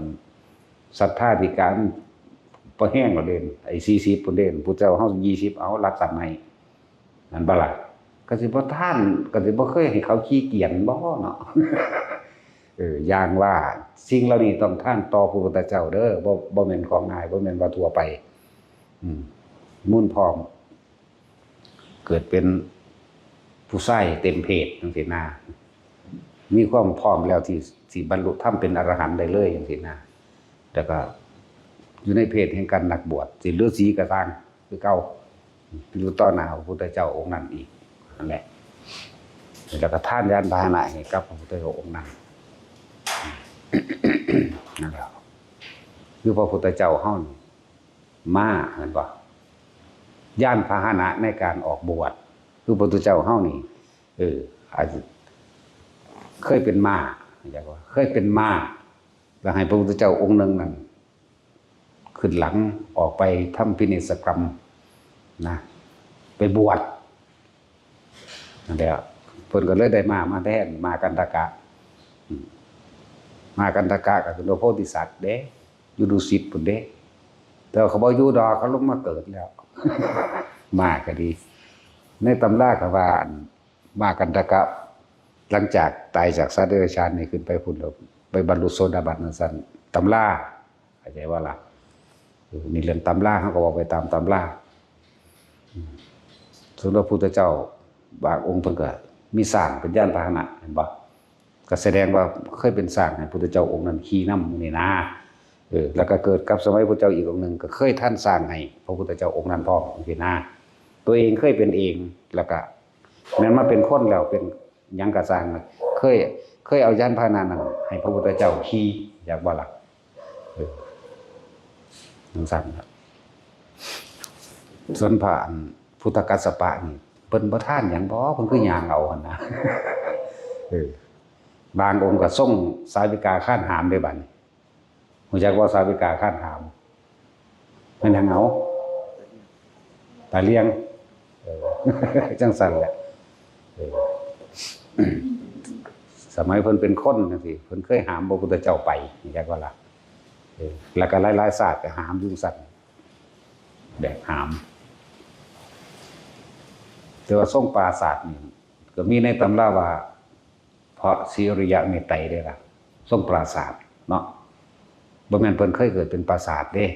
ศรัทธาธิการบ่แห้งแล้วเด่นไอ้40พุ่นเด่นพุทธเจ้าเฮา20เอารักษาให้นั่นบ่ล่ะก็สิบ่ท่านก็สิบ่เคยให้เขาขี้เกียจบ่เนาะอย่างว่าสิ่งเหล่านี้ต้องท่านต่อพระพุทธเจ้าเด้อบ่แม่นของง่ายบ่แม่นว่าทั่วไปมุ่นพร้อมเกิดเป็นผู้ ผู้ใส่เต็มเพศจังซี่นะมีความพร้อมแล้วที่สิบรรลุธรรมเป็นอรหันต์ได้เลยจังซี่นะแต่ก็อยู่ในเพศแห่งการนักบวชสิฤาษีก็ตามคือเก่าอยู่ต่อหน้าพระพุทธเจ้าองค์นั้นอีกนั่นแหละแล้วก็ท่านยานพาหนะให้กับพระพุทธเจ้าองค์นั้นนั่นแหละคือพระพุทธเจ้าเฮามาเห็นบ่ยานพาหนะในการออกบวชคือพระพุทธเจ้าเฮานี่อาจจะเคยเป็นม้าอยากว่าเคยเป็นม้าแล้วให้พระพุทธเจ้าองค์นึงนั้นขึ้นหลังออกไปทำพินิจกรรมนะไปบวชนั่นแหละเพิ่นก็เลยได้มาแทนมากันตกะมากันตกะก็คือโพธิสัตว์เด้อยู่ดุสิตพุ่นเด้แต่เขาบ่อยู่ดอกเขาลงมาเกิดแล้วมาก็ดีในตำราก็ว่ามากันตกะหลังจากตายจากสัตว์เดรัจฉานนี่ขึ้นไปพุ่นไปบรรลุโสดาบันนั่นซั่นตำราเข้าใจว่าล่ะนี่เรื่องตำราเขาก็บอกไปตามตำราส่วนพระพุทธเจ้าบางองค์เพิ่นก็มีสร้างเป็นยานพาหนะเห็นบ่ก็แสดงว่าเคยเป็นสร้างให้พระพุทธเจ้าองค์นั้นขี่นำนี่นะแล้วก็เกิดกับสมัยพระพุทธเจ้าอีกองค์นึงก็เคยท่านสร้างให้พระพุทธเจ้าองค์นั้นพร้อมนี่นะตัวเองเคยเป็นเองแล้วก็แม้นมาเป็นคนแล้วเป็นหยังก็สร้างเคยเอายานพาหนะนั้นให้พระพุทธเจ้าขี่อยากบ่ล่ะนั่นสั่นครับส่วนพระพุทธกัสสปะนี่เพิ่นบ่ท่านหยังบ่เพิ่นคือย่างเอาหั่นนะบางองค์ก็ส่งสาวิกาข้านหามได้บัดนี้รู้จักว่าสาวิกาข้านหามมันหยังเอาตาเลี้ยงจังซั่นแหละสมัยเพิ่นเป็นคนจังซี่เพิ่นเคยหามพระพุทธเจ้าไปรู้จักว่าล่ะแล้วก็หลายๆศาสตร์ก็หามอยู่ซั่นแบบหามแต่ว่าทรงปราศาสตร์นี่ก็มีในตำราว่าเพราะสิริยะเมตไตรได้ล่ะทรงปราศาสตร์เนาะบ่แม่นเพิ่นเคยเกิดเป็นปราสาทเด้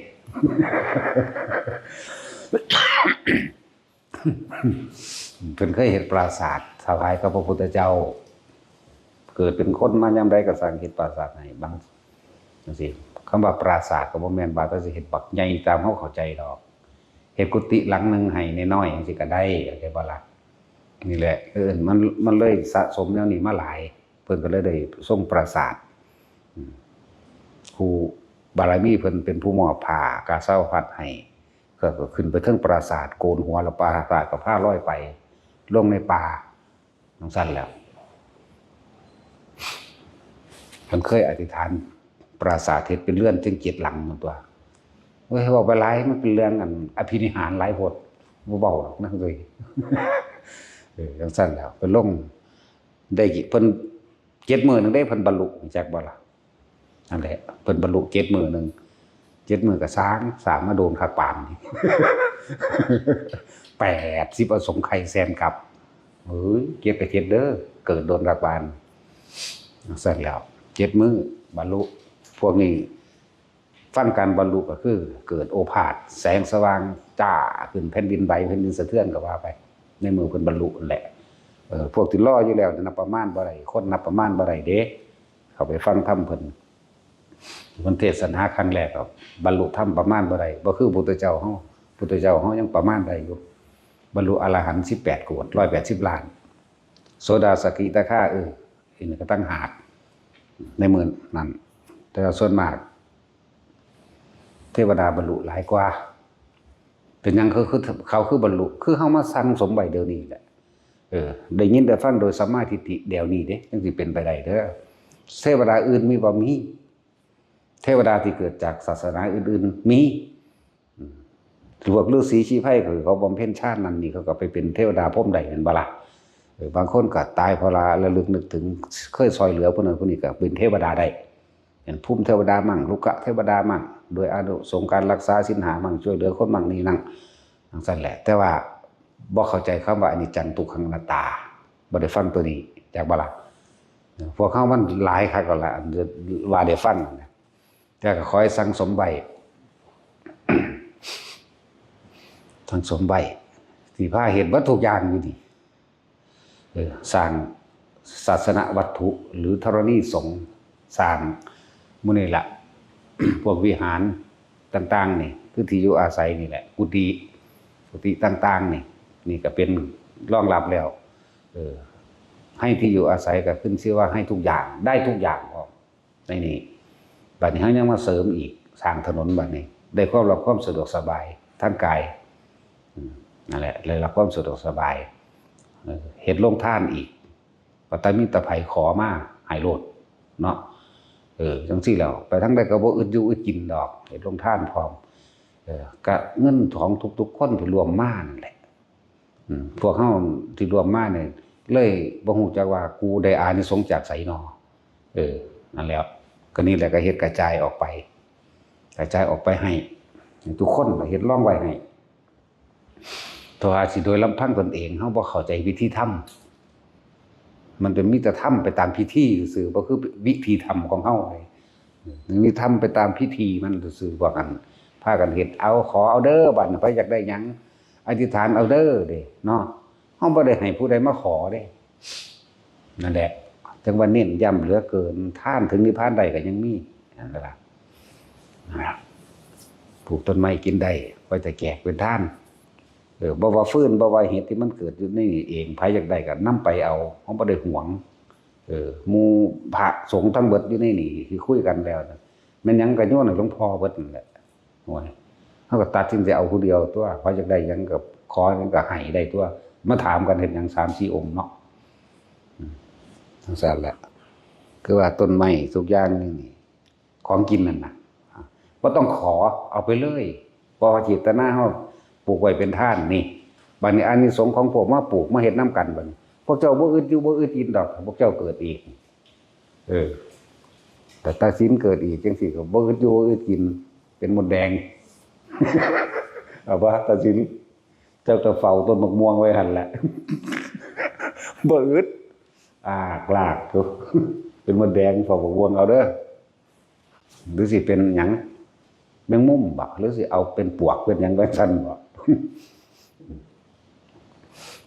เพิ่นเคยเฮ็ดปราสาทถวายกับพระพุทธเจ้าเกิดเป็นคนมายามใดก็สร้างเฮ็ดปราสาทให้บางจังซี่คำว่าปราสาทก็บ่แม่นว่าต้องสิเฮ็ดบักใหญ่ตามเฮาเข้าใจดอกเฮ็ดกุฏิหลังนึงให้น้อยๆจังซี่ก็ได้เข้าใจบ่ล่ะนี่แหละมันเลยสะสมแนวนี้มาหลายเพิ่นก็เลยได้ทรงปราสาทครูบารมีเพิ่นเป็นผู้มอบผ้ากาสาวพัดให้ก็ขึ้นไปเทิงปราสาทโกนหัวแล้วปราสาทก็พาลอยไปลงในป่าจังซั่นแล้วเพิ่นเคยอธิษฐานปราสาทเฮ็ดเป็นเรือนถึง7หลังนั่นตัวเฮ้ยบอกไปหลายมันเป็นเรื่องอภินิหารหลายโพดบ่เบาหรอกนะเอ้ยจังซั่นแล้วเพิ่นลงได้เพิ่น7มื้อนึงได้เพิ่นบรรลุจักบ่ล่ะนั่นแหละเพิ่นบรรลุ7มื้อนึง7มื้อก็สร้างมาโดนคักปานนี่80อสงไขยแสนกับเฮ้ยเก็บไปเฮ็ดเด้อเกิดโดนคักปานจังซั่นแล้ว7มื้อบรรลุพวกนี้ฟังการบรรลุก็คือเกิดโอภาสแสงสว่างจ้าขึ้นแผ่นดินไหวแผ่นดินสะเทือนก็ว่าไปในมือเพิ่นบรรลุนั่นแหละพวกที่รออยู่แล้วนับประมาณบ่ได้คนนับประมาณบ่ได้เด้เข้าไปฟังธรรมเพิ่นเทศนาครั้งแรกก็บรรลุธรรมประมาณบ่ได้บ่คือพุทธเจ้าเฮาพุทธเจ้าเฮายังประมาณได้อยู่บรรลุอรหันต์18โกฏ180ล้านโสดาสกิทาคาอันนี้ก็ตั้งหากในมือนั้นแต่ส่วนมากเทวดาบรรลุหลายกว่าเป็นหยังเขาคือบรรลุคือเฮามาสั่งสมไว้เดี๋ยวนี้แหละได้ยินได้ฟังโดยสัมมาทิฏฐิเดี๋ยวนี้เด้จังสิเป็นไปได้เด้อเทวดาอื่นมีบ่มีเทวดาที่เกิดจากศาสนาอื่นๆมีพวกฤาษีชี้ไพ่เขาบำเพ็ญชาตินั้นนี่เขาก็ไปเป็นเทวดาพรหมได้เห็นบ่ล่ะบางคนก็ตายเพราะระลึกนึกถึงเคยซอยเหลือผู้นั้นผู้นี้ก็เป็นเทวดาได้เป็นภูมิเทวดามั่งลูกะเทวดามั่งโดยอานุสงส์การรักษาศีลหามั่งช่วยเหลือคนมั่งนี่นั่งซั่นแหละแต่ว่าบ่เข้าใจคำว่าอนิจจังทุกขังอนัตตาบ่ได้ฟังตัวนี้จากบ่ล่ะพวกเขามันหลายคักแล้วล่ะว่าได้ฟังแต่ก็ขอให้สั่งสมไว้ สั่งสมไว้ที่พาเฮ็ดบ่ทุกอย่างอยู่นี่ สร้างศาสนวัตถุหรือธรณีสงฆ์สร้างมื้อนี้ล่ะ พวกวิหารต่างๆนี่คือที่อยู่อาศัยนี่แหละกุฏิต่างๆนี่ก็เป็นรองรับแล้วให้ที่อยู่อาศัยก็ขึ้นชื่อว่าให้ทุกอย่างได้ทุกอย่างออกในนี้บัดนี้เฮายังมาเสริมอีกสร้างถนนบัดนี้ได้ความสะดวกสบายทางกายนั่นแหละเลยรับความสะดวกสบายเฮ็ดโรงทานอีกก็ตามีตะไผขอมาให้โลดเนาะจังซี่แล้วไปทั้งใดก็บ่อึดอยู่อึดกินดอกเฮ็ดโรงทานพร้อมก็เงินของทุกๆคนที่รวมมานั่นแหละพวกเฮาที่รวมมาเนี่ยเลยบ่ฮู้จักว่ากูได้อานิสงส์จากไสน้อนั่นแหละก็นี่แหละก็เฮ็ดกระจายออกไปให้ทุกคนเฮ็ดร่องไว้ให้ถ้าสิโดยลำพังตนเองเฮาบ่เข้าใจวิธีทำมันเป็นมีแต่ทำไปตามพิธีซื่อบ่คือวิธีทำของเฮาเลยมีทำไปตามพิธีมันซื่อว่ากันพากันเฮ็ดเอาขอเอาเด้อบัดไปอยากได้หยังอธิษฐานเอาเด้อเด้เนาะเฮาบ่ได้ให้ผู้ใดมาขอเด้นั่นแหละจังว่าเน้นย้ำเหลือเกินทานถึงนิพพานได้ก็ยังมีนั่นล่ะปลูกต้นไม้กินได้ไว้แต่แจกเป็นทานบ่ว่าฟื้นบ่ว่าเหตุที่มันเกิดอยู่นี่เองไผอยากได้ก็นำไปเอาเฮาบ่ได้หวงหมู่พระสงฆ์ทั้งเบิดอยู่ในนี่ที่คุยกันแล้วนะแม่นหยังก็โยนให้หลวงพ่อเบิดนั่นแหละโอ้ยเฮาก็ตัดสินใจเอาผู้เดียวตัวไผอยากได้หยังก็ขอหยังก็ให้ได้ตัวมาถามกันเฮ็ดหยัง 3-4 องค์เนาะจังซั่นแหละคือว่าต้นไม้ทุกอย่างนี่ของกินนั่นน่ะบ่ต้องขอเอาไปเลยเพราะว่าเจตนาเฮาปลูกไว้เป็นทานนี่บัดนี้อานิสงส์ของพวกมาปลูกมาเฮ็ดนำกันบัดนี้พวกเจ้าบ่อึดอยู่บ่อึดกินดอกพวกเจ้าเกิดอีกแต่ตาสินเกิดอีกจังซี่ก็บ่อึดอยู่บ่อึดกินเป็นมดแดง เอาบ่ตาสินเจ้าก็เฝ้าต้นมะม่วงไว้หั่นแหละ บ่อึดลากทุก เป็นมดแดงเฝ้ามะม่วงเอาเด้อหรือสิเป็นหยังแมงมุมบ่หรือสิเอาเป็นปวกเป็นหยังไว้ซั่นบ่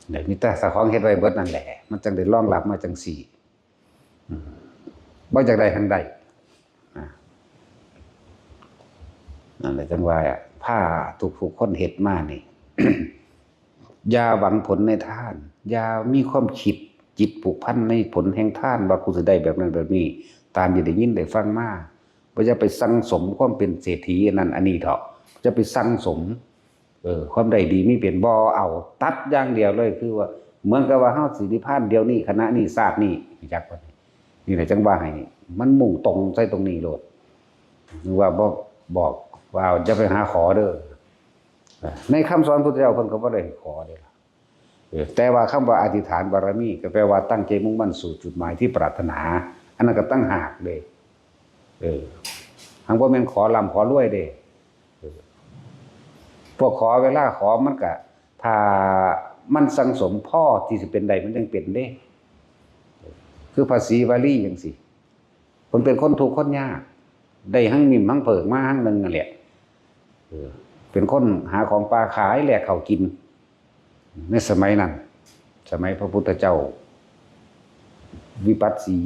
เดี๋ยวมีแต่สะของเฮ็ดไว้เบิดนั่นแหละมันจังได้รองรับมาจังซี่บ่จักได้ทังใดนั่นแหละจังว่าผ้าทุกคนเฮ็ดมานี่ อย่าหวังผลในทานอย่ามีความคิดจิตผูกพันในผลแห่งทานว่ากูสิได้แบบนั้นแบบนี้ตามที่ได้ยินได้ฟังมาบ่จะไปสั่งสมความเป็นเศรษฐีนั่นอันนี้เถาะจะไปสั่งสมความได้ดีมีเป็นบ่เอาตัดอย่างเดียวเลยคือว่าเหมือนกับว่าเฮาสินิพพานเดียวนี้คณะนี้ชาตินี้จักว่านี่แหละจังว่าให้มันมุ่งตรงใส่ตรงนี้โลดหรือว่าบ่บอกว่าจะไปหาขอเด้อในคำสอนพุทธเจ้าเพิ่นก็บ่ได้ขอเด้ล่ะแต่ว่าคำว่าอธิษฐานบารมีก็แปลว่าตั้งใจมุ่งมั่นสู่จุดหมายที่ปรารถนาอันนั้นก็ตั้งหากเด้หังบ่แม่นขอร่ำขอรวยเด้พวกขอเวลาขอมันก็ถ้ามันสังสมพ่อที่สิเป็นใดมันจังเป็นเด้คือภาษีวาลีจังซี่เพิ่นเป็นคนทุกข์คนยากได้หั่งมิ่มหั่งเผิงมาหั่งนึงนั่นแหละเป็นคนหาของป่าขายแลกข้าวกินในสมัยนั้นสมัยพระพุทธเจ้าวิปัสสี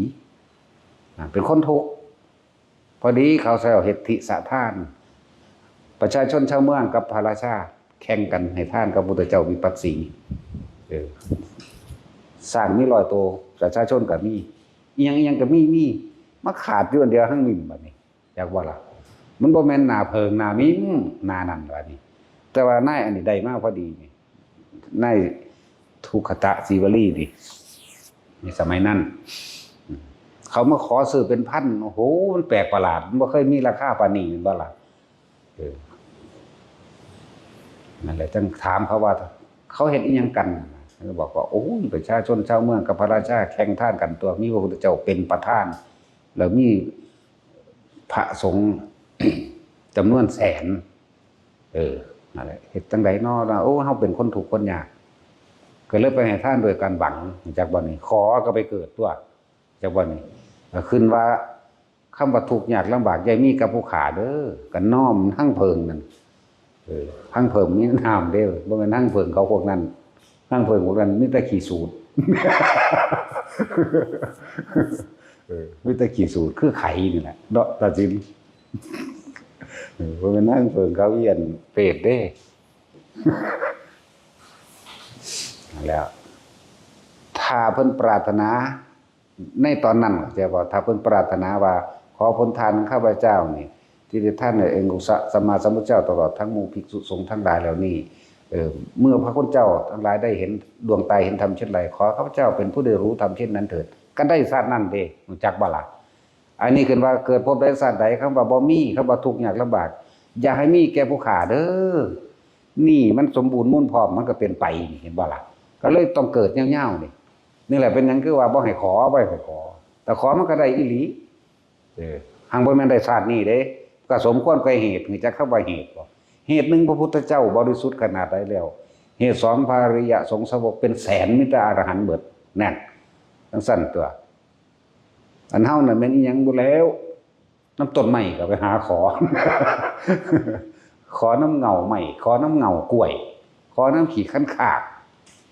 เป็นคนทุกข์พอดีเขาแซวเฮ็ดทิสะทานประชาชนชาวเมืองกับพระราชาแข่งกันให้ท่านกับพระพุทธเจ้าวิปัสสีสร้างมี100ตัวประชาชนก็มีอีหยังก็มีมาขาดอยู่อันเดียวหั่งมิ่มบัดนี้อยากว่าล่ะมันบ่แม่นหน้าเพิงหน้ามิมหน้านั่นบัดนี้แต่ว่านายอันนี้ได้มาพอดีนี่นายทุคตะสีวลีนี่ในสมัยนั้นเขามาขอซื้อเป็นพันโอ้โหมันแปลกประหลาดมันบ่เคยมีราคาปานนี้แม่นบ่ล่ะนั่นแหละจึงถามเขาว่าเขาเฮ็ดอีหยังกันเขาบอกว่าโอ้ยประชาชนชาวเมืองกับพระราชาแข่งท่านกันตัวมีพระพุทธเจ้าเป็นประธานแล้วมีพระสงฆ์ จำนวนแสนนั่นแหละเฮ็ดจังได๋น้อว่าโอ้เฮาเป็นคนทุกข์คนยากก็เลยไปให้ท่านโดยการหวังจากบ่นี้ขอก็ไปเกิดตัวจากบ่นี้ก็ขึ้นว่าคำว่าทุกข์ยากลำบากยายมีกับผู้ขาเด้อก็น้อมทั้งเพิงนั่นทั้งเพิงมีน้ำเด้อบ่แม่นทั้งเพิงเขาพวกนั้นทั้งเพิงพวกนั้นมีแต่ขี้สูตร วิตาขี่สูตรคือไข่นี่แหละเนาะตาจินเพราะมันนั่งเพิ่งเขาเยียนเปรตเด้แล้วถ้าเพิ่นปรารถนาในตอนนั้นจะบอกถ้าเพิ่นปรารถนาว่าขอผลทานข้าพเจ้านี่ที่ท่านเองสัมมาสัมพุทธเจ้าตลอดทั้งหมู่ภิกษุสงฆ์ทั้งหลายแล้วนี่เมื่อพระคุณเจ้าทั้งหลายได้เห็นดวงตาเห็นธรรมเช่นไรขอข้าพเจ้าเป็นผู้ได้รู้ธรรมเช่นนั้นเถิดก็ได้ชาตินั้นเด้รู้จักบ่ล่ะอันนี้คือว่าเกิดพบได้ชาติใดคำว่าบ่มีคำว่าทุกข์ยากลำบากอย่าให้มีแก่ผู้ขาเด้อนี่มันสมบูรณ์มุ่นพร้อมมันก็เป็นไปเห็นบ่ล่ะก็เลยต้องเกิดเงี้ยวๆนี่แหละเป็นหยังคือว่าบ่ให้ขอบ่ให้ขอแต่ขอมันก็ได้อีหลีหังบ่แม่นได้ชาตินี้เด้ก็สมควรแก่เหตุนี่จักคำว่าเหตุบ่เหตุหนึ่งพระพุทธเจ้าบริสุทธิ์ขนาดใดแล้วเหตุสองพระอริยสงฆ์สาวกเป็นแสนมิตรอรหันต์เบิดแน่นทั้งสั้นตัวอันเฮาน่ะแม่นอีหยังบ่แล้วน้ำต้นไม้ก็ไปหาขอ ขอน้ำเงาไม้ขอน้ำเงากล้วยขอน้ำขี้ขันขาก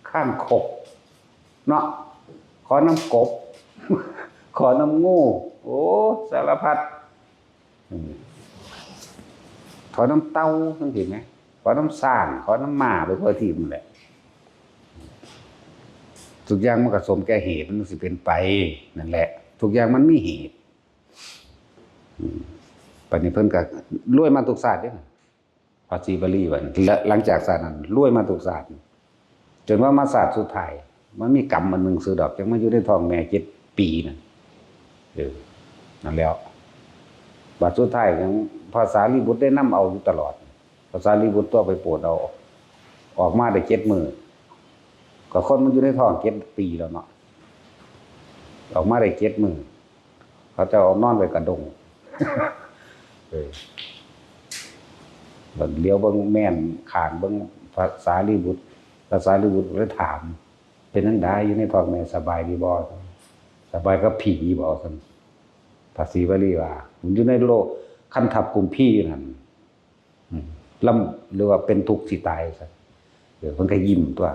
ข้างคกเนาะขอน้ำกบ ขอน้ำงูโอ้สารพัดขอน้ำเต้าทั้งทีไหมขอน้ำซ่านขอน้ำหมาไปทั่วทีมแหละทุกอย่างมันก็สมแก่เหตุมันสิเป็นไปนั่นแหละทุกอย่างมันมีเหตุปัจจุบันก็รวยมาทุกศาสตร์เนี่ยพอจีบรีวันและหลังจากศาสตร์นั้นรวยมาทุกศาสตร์จนว่ามาศาสตร์สุดท้ายมันมีกรรมมันหนึ่งซื้อดอกจังมาอยู่ในท้องแม่7 ปีนั่นนั่นแล้วบาทสุดท้ายของภาษาลีบุตรได้นำเอาอยู่ตลอดภาษาลีบุตรตัวไปโปรดเอาออกมาได้7 มื้อก็คนมันอยู่ในท้อง7 ปีแล้วเนาะออกมาได้7 มื้อเขาจะเอานอนไว้กระดงเลี้ยวเบิ่งแม่นข้างเบิ่งภาษาลีบุตรเลยถามเป็นจังได๋อยู่ในท้องแม่สบายดีบ่สบายกับผีบ่ซั่นภาษีบาลีว่าผมอยู่ในโลกคันทับกุมพี่นั่นลำหรือว่าเป็นทุกข์สิตายซั่นเพิ่นก็ยิ้มตัว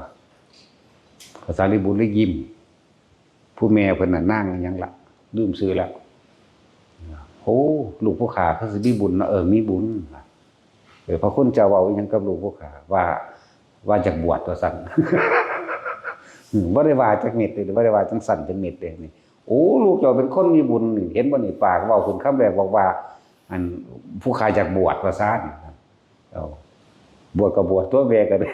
ภาษาลีบุตรเลยยิ้มผู้แม่เพิ่นน่ะนั่งหยังล่ะลืมชื่อแล้วโอ้ลูกผู้ขาเขาสิมีบุญเนาะมีบุญพระคุณเจ้าเว้าอีหยังกับลูกผู้ขาว่าจากบวชว่าซั่นบ่ได้ว่าจักเม็ดเลยบ่ได้ว่าจังสั่นจังเม็ดเลยนี่โอ้ลูกเจ้าเป็นคนมีบุญนี่เห็นบ่นี่ปากเว้าขึ้นคำแรกบอกว่าอันผู้ขาจากบวชว่าซั่นบวชก็บวชตัวแม่ก็ได้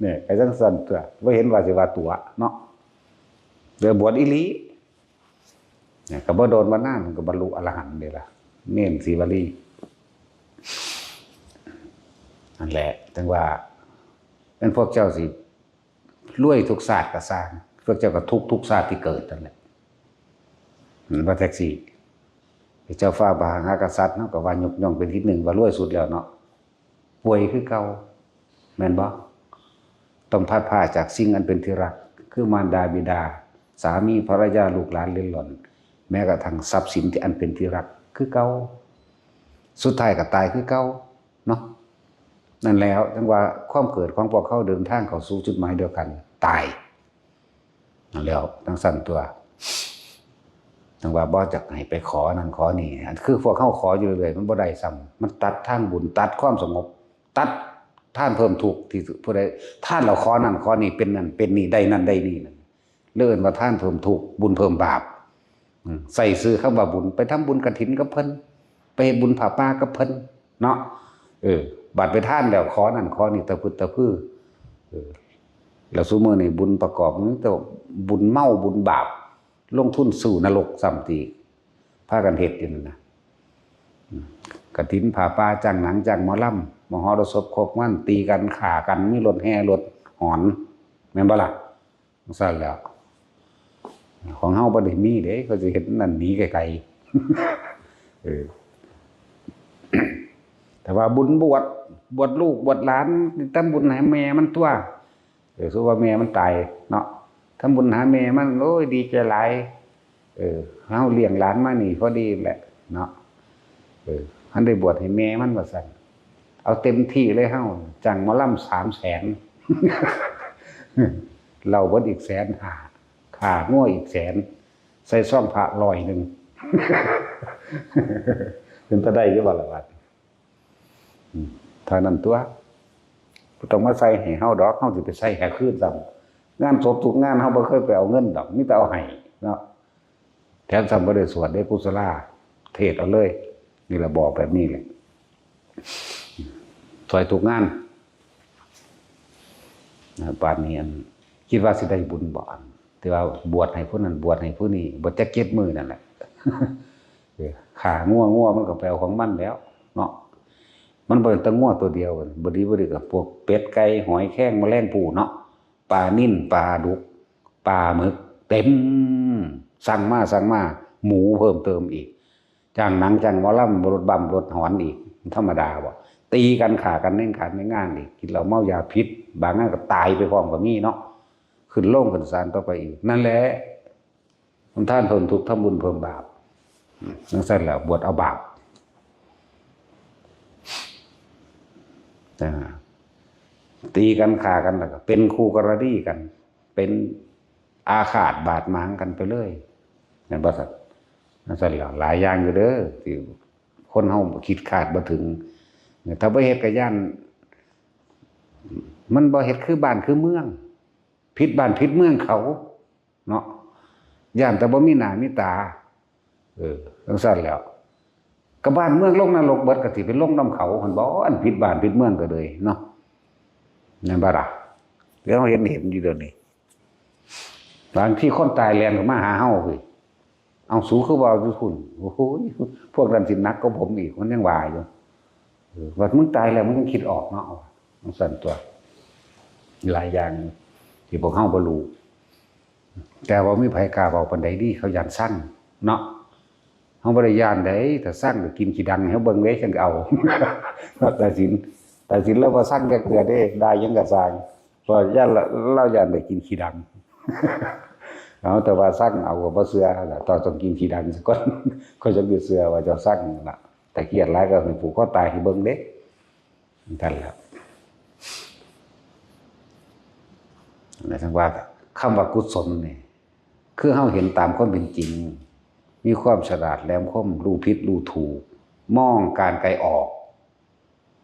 เนี่ยไอ้จังสั่นตัวบ่เห็นว่าสิว่าตัวเนาะเด้อบวชอีหลีเนี่ยก็บ่โดนว่านานก็บรรลุอรหันต์เด้ล่ะเน้นสีวลีนั่นแหละถึงว่าเป็นพวกเจ้าสิรวยทุกศาสตร์ก็สร้างพวกเจ้าก็ทุกศาสตร์ที่เกิดนั่นแหละว่าแท็กซี่เจ้าฟ้าบาหากษัตริย์เนาะก็ว่ายกย่องเป็นที่หนึ่งว่ารวยสุดแล้วเนาะป่วยคือเก่าแม่นบ่ต้องพัดผ้าจากสิ่งอันเป็นที่รักคือมารดาบิดาสามีภรรยาลูกหลานเล่นหล่อนแม้กระทั่งทรัพย์สินที่อันเป็นที่รักคือเก่าสุดท้ายก็ตายคือเก่าเนาะนั่นแล้วจังว่าความเกิดของพวกเขาเดินทางเข้าสู่จุดหมายเดียวกันตายนั่นแล้วทั้งสั่นตัวจังว่าบ่จักให้ไปขอนั่นขอนี่อันคือพวกเขาขออยู่เลยมันบ่ได้ซ้ำมันตัดทางบุญตัดความสงบตัดท่านเพิ่มทุกข์ที่ผู้ใดท่านเราขอนั่นขอนี่เป็นนั่นเป็นนี่ได้นั่นได้นี่นั่นเลื่อนว่าท่านเพิ่มทุกข์บุญเพิ่มบาปใส่ซื้อคำว่าบุญไปทำบุญกฐินกับเพิ่นไปบุญผ้าป่ากับเพิ่นเนาะบัตรไปท่านแล้วขอนั่นขอนี่ตะพึดตะพื้อแล้วซุมื้อนี่บุญประกอบนี่แต่บุญเมาบุญบาปลงทุนสู่นรกซ้ำตีพากันเฮ็ดอยู่นั่นน่ะกฐินผ้าป่าจ้างหนังจ้างหมอลำมหรสพครบงานตีกันฆ่ากันมีรถแห่รถหอนแม่นบ่ล่ะซั่นแล้วของเฮาบ่ได้มีเด้เขาสิเห็นนั่นหนีไกลๆแต่ว่าบุญบวชลูกบวชหลานทำบุญให้แม่มันตัวสมมุติว่าแม่มันตายเนาะทำบุญหาแม่มันโอ้ยดีใจหลายเฮาเลี้ยงหลานมานี่พอดีแหละเนาะท่านได้บวชให้แม่มันว่าซั่นเอาเต็มที่เลยเฮาจ้างหมอลำ300,000 เราเบิดอีก150,000ค่างัวอีก100,000ใส่ซ่องพระ100เป็นตะได้อยู่บ่ล่ะบัดเท่านั้นตัวบ่ต้องมาใส่ให้เฮาดอกเฮาสิไปใส่ให้คืนซ้ำงานศพทุกงานเฮาบ่เคยไปเอาเงินดอกมีแต่เอาให้เนาะแถมซ้ำบ่ได้สวดได้กุศลาเทศเอาเลยนี่ล่ะบอกแบบนี้แหละซอยทุกงานป่านนี้คิดว่าสิได้บุญบ่แต่ว่าบวชให้ผู้นั้นบวชให้ผู้นี้บ่จักเก็บมือนั่นแหละขางัวมันก็แปลของมันแล้วเนาะมันบ่เป็นตะงัวตัวเดียวบ่ดีก็พวกเป็ดไก่หอยแครงแมลงภู่เนาะปลานิ่นปลาดุกปลาหมึกเต็มสั่งมาหมูเพิ่มเติมอีกจ้างหนังจ้างหมอลำรถบัมรถหอนอีกธรรมดาบ่ตีกันฆ่ากันเล่นขาดในงานอีกกินเหล้าเมายาพิษบางงานก็ตายไปพร้อมกับมีเนาะขึ้นโลงขึ้นศาลต่อไปอีกนั่นแหละทำทานเพิ่มทุกข์ทำบุญเพิ่มบาปนั่นสั่นแหละบวชเอาบาปตีกันฆ่ากันแล้วก็เป็นคู่กรณีกันเป็นอาฆาตบาดหมางกันไปเลยนั่นบ่สัตว์นั่นสั่นแหละหลายอย่างอยู่เด้อที่คนเฮาคิดขาดบ่ถึงถ้าบ่เฮ็ดก็ย่านมันบ่เฮ็ดคือบ้านคือเมืองผิดบ้านผิดเมืองเขาเนาะย่านแต่บ่มีหน้ามีตาจังซั่นแล้วก็บ้านเมืองลงนรกเบิดก็สิเป็นลงนำเขาหั่นบ่อันผิดบ้านผิดเมืองก็เลยเนาะนั่นบ่ล่ะเดี๋ยวเราเห็นอยู่เดี๋ยวนี้บางที่คนตายแล่นก็มาหาเฮาคือเอาสูคือว่าอยู่พุ่นโอ้โหพวกนั้นสิหนักกว่าผมอีกมันยังว่าอยู่ว่ามึงตายแล้วมึงคิดออกเนาะมันสั่นตัวหลายอย่างที่พวกเฮาบ่รู้แต่ว่ามีไผกล้าเว้าปานใดดีเขาย่านสั่งเนาะเฮาบ่ได้ย่านใดถ้าสั่งก็กินขี้ดังให้เฮาเบิ่งเด้จังเอาแต่สินแล้วบ่สั่งจักเทื่อเด้ได้ยังก็สร้างเพราะย่านเราย่านได้กินขี้ดังเอาแต่ว่าสั่งเอาก็บ่เชื่อล่ะต้องกินขี้ดังซะก่อนก็จะมีเชื่อว่าจะสั่งล่ะแต่เกียดหลายก็ให้ผูกคอตายให้เบิ่งเด้นั่นแหละนั่นทั้งว่าคำว่ากุศลนี่คือเฮาเห็นตามความเป็นจริงมีความฉลาดแหลมคมรู้ผิดรู้ถูกมองการไกลออก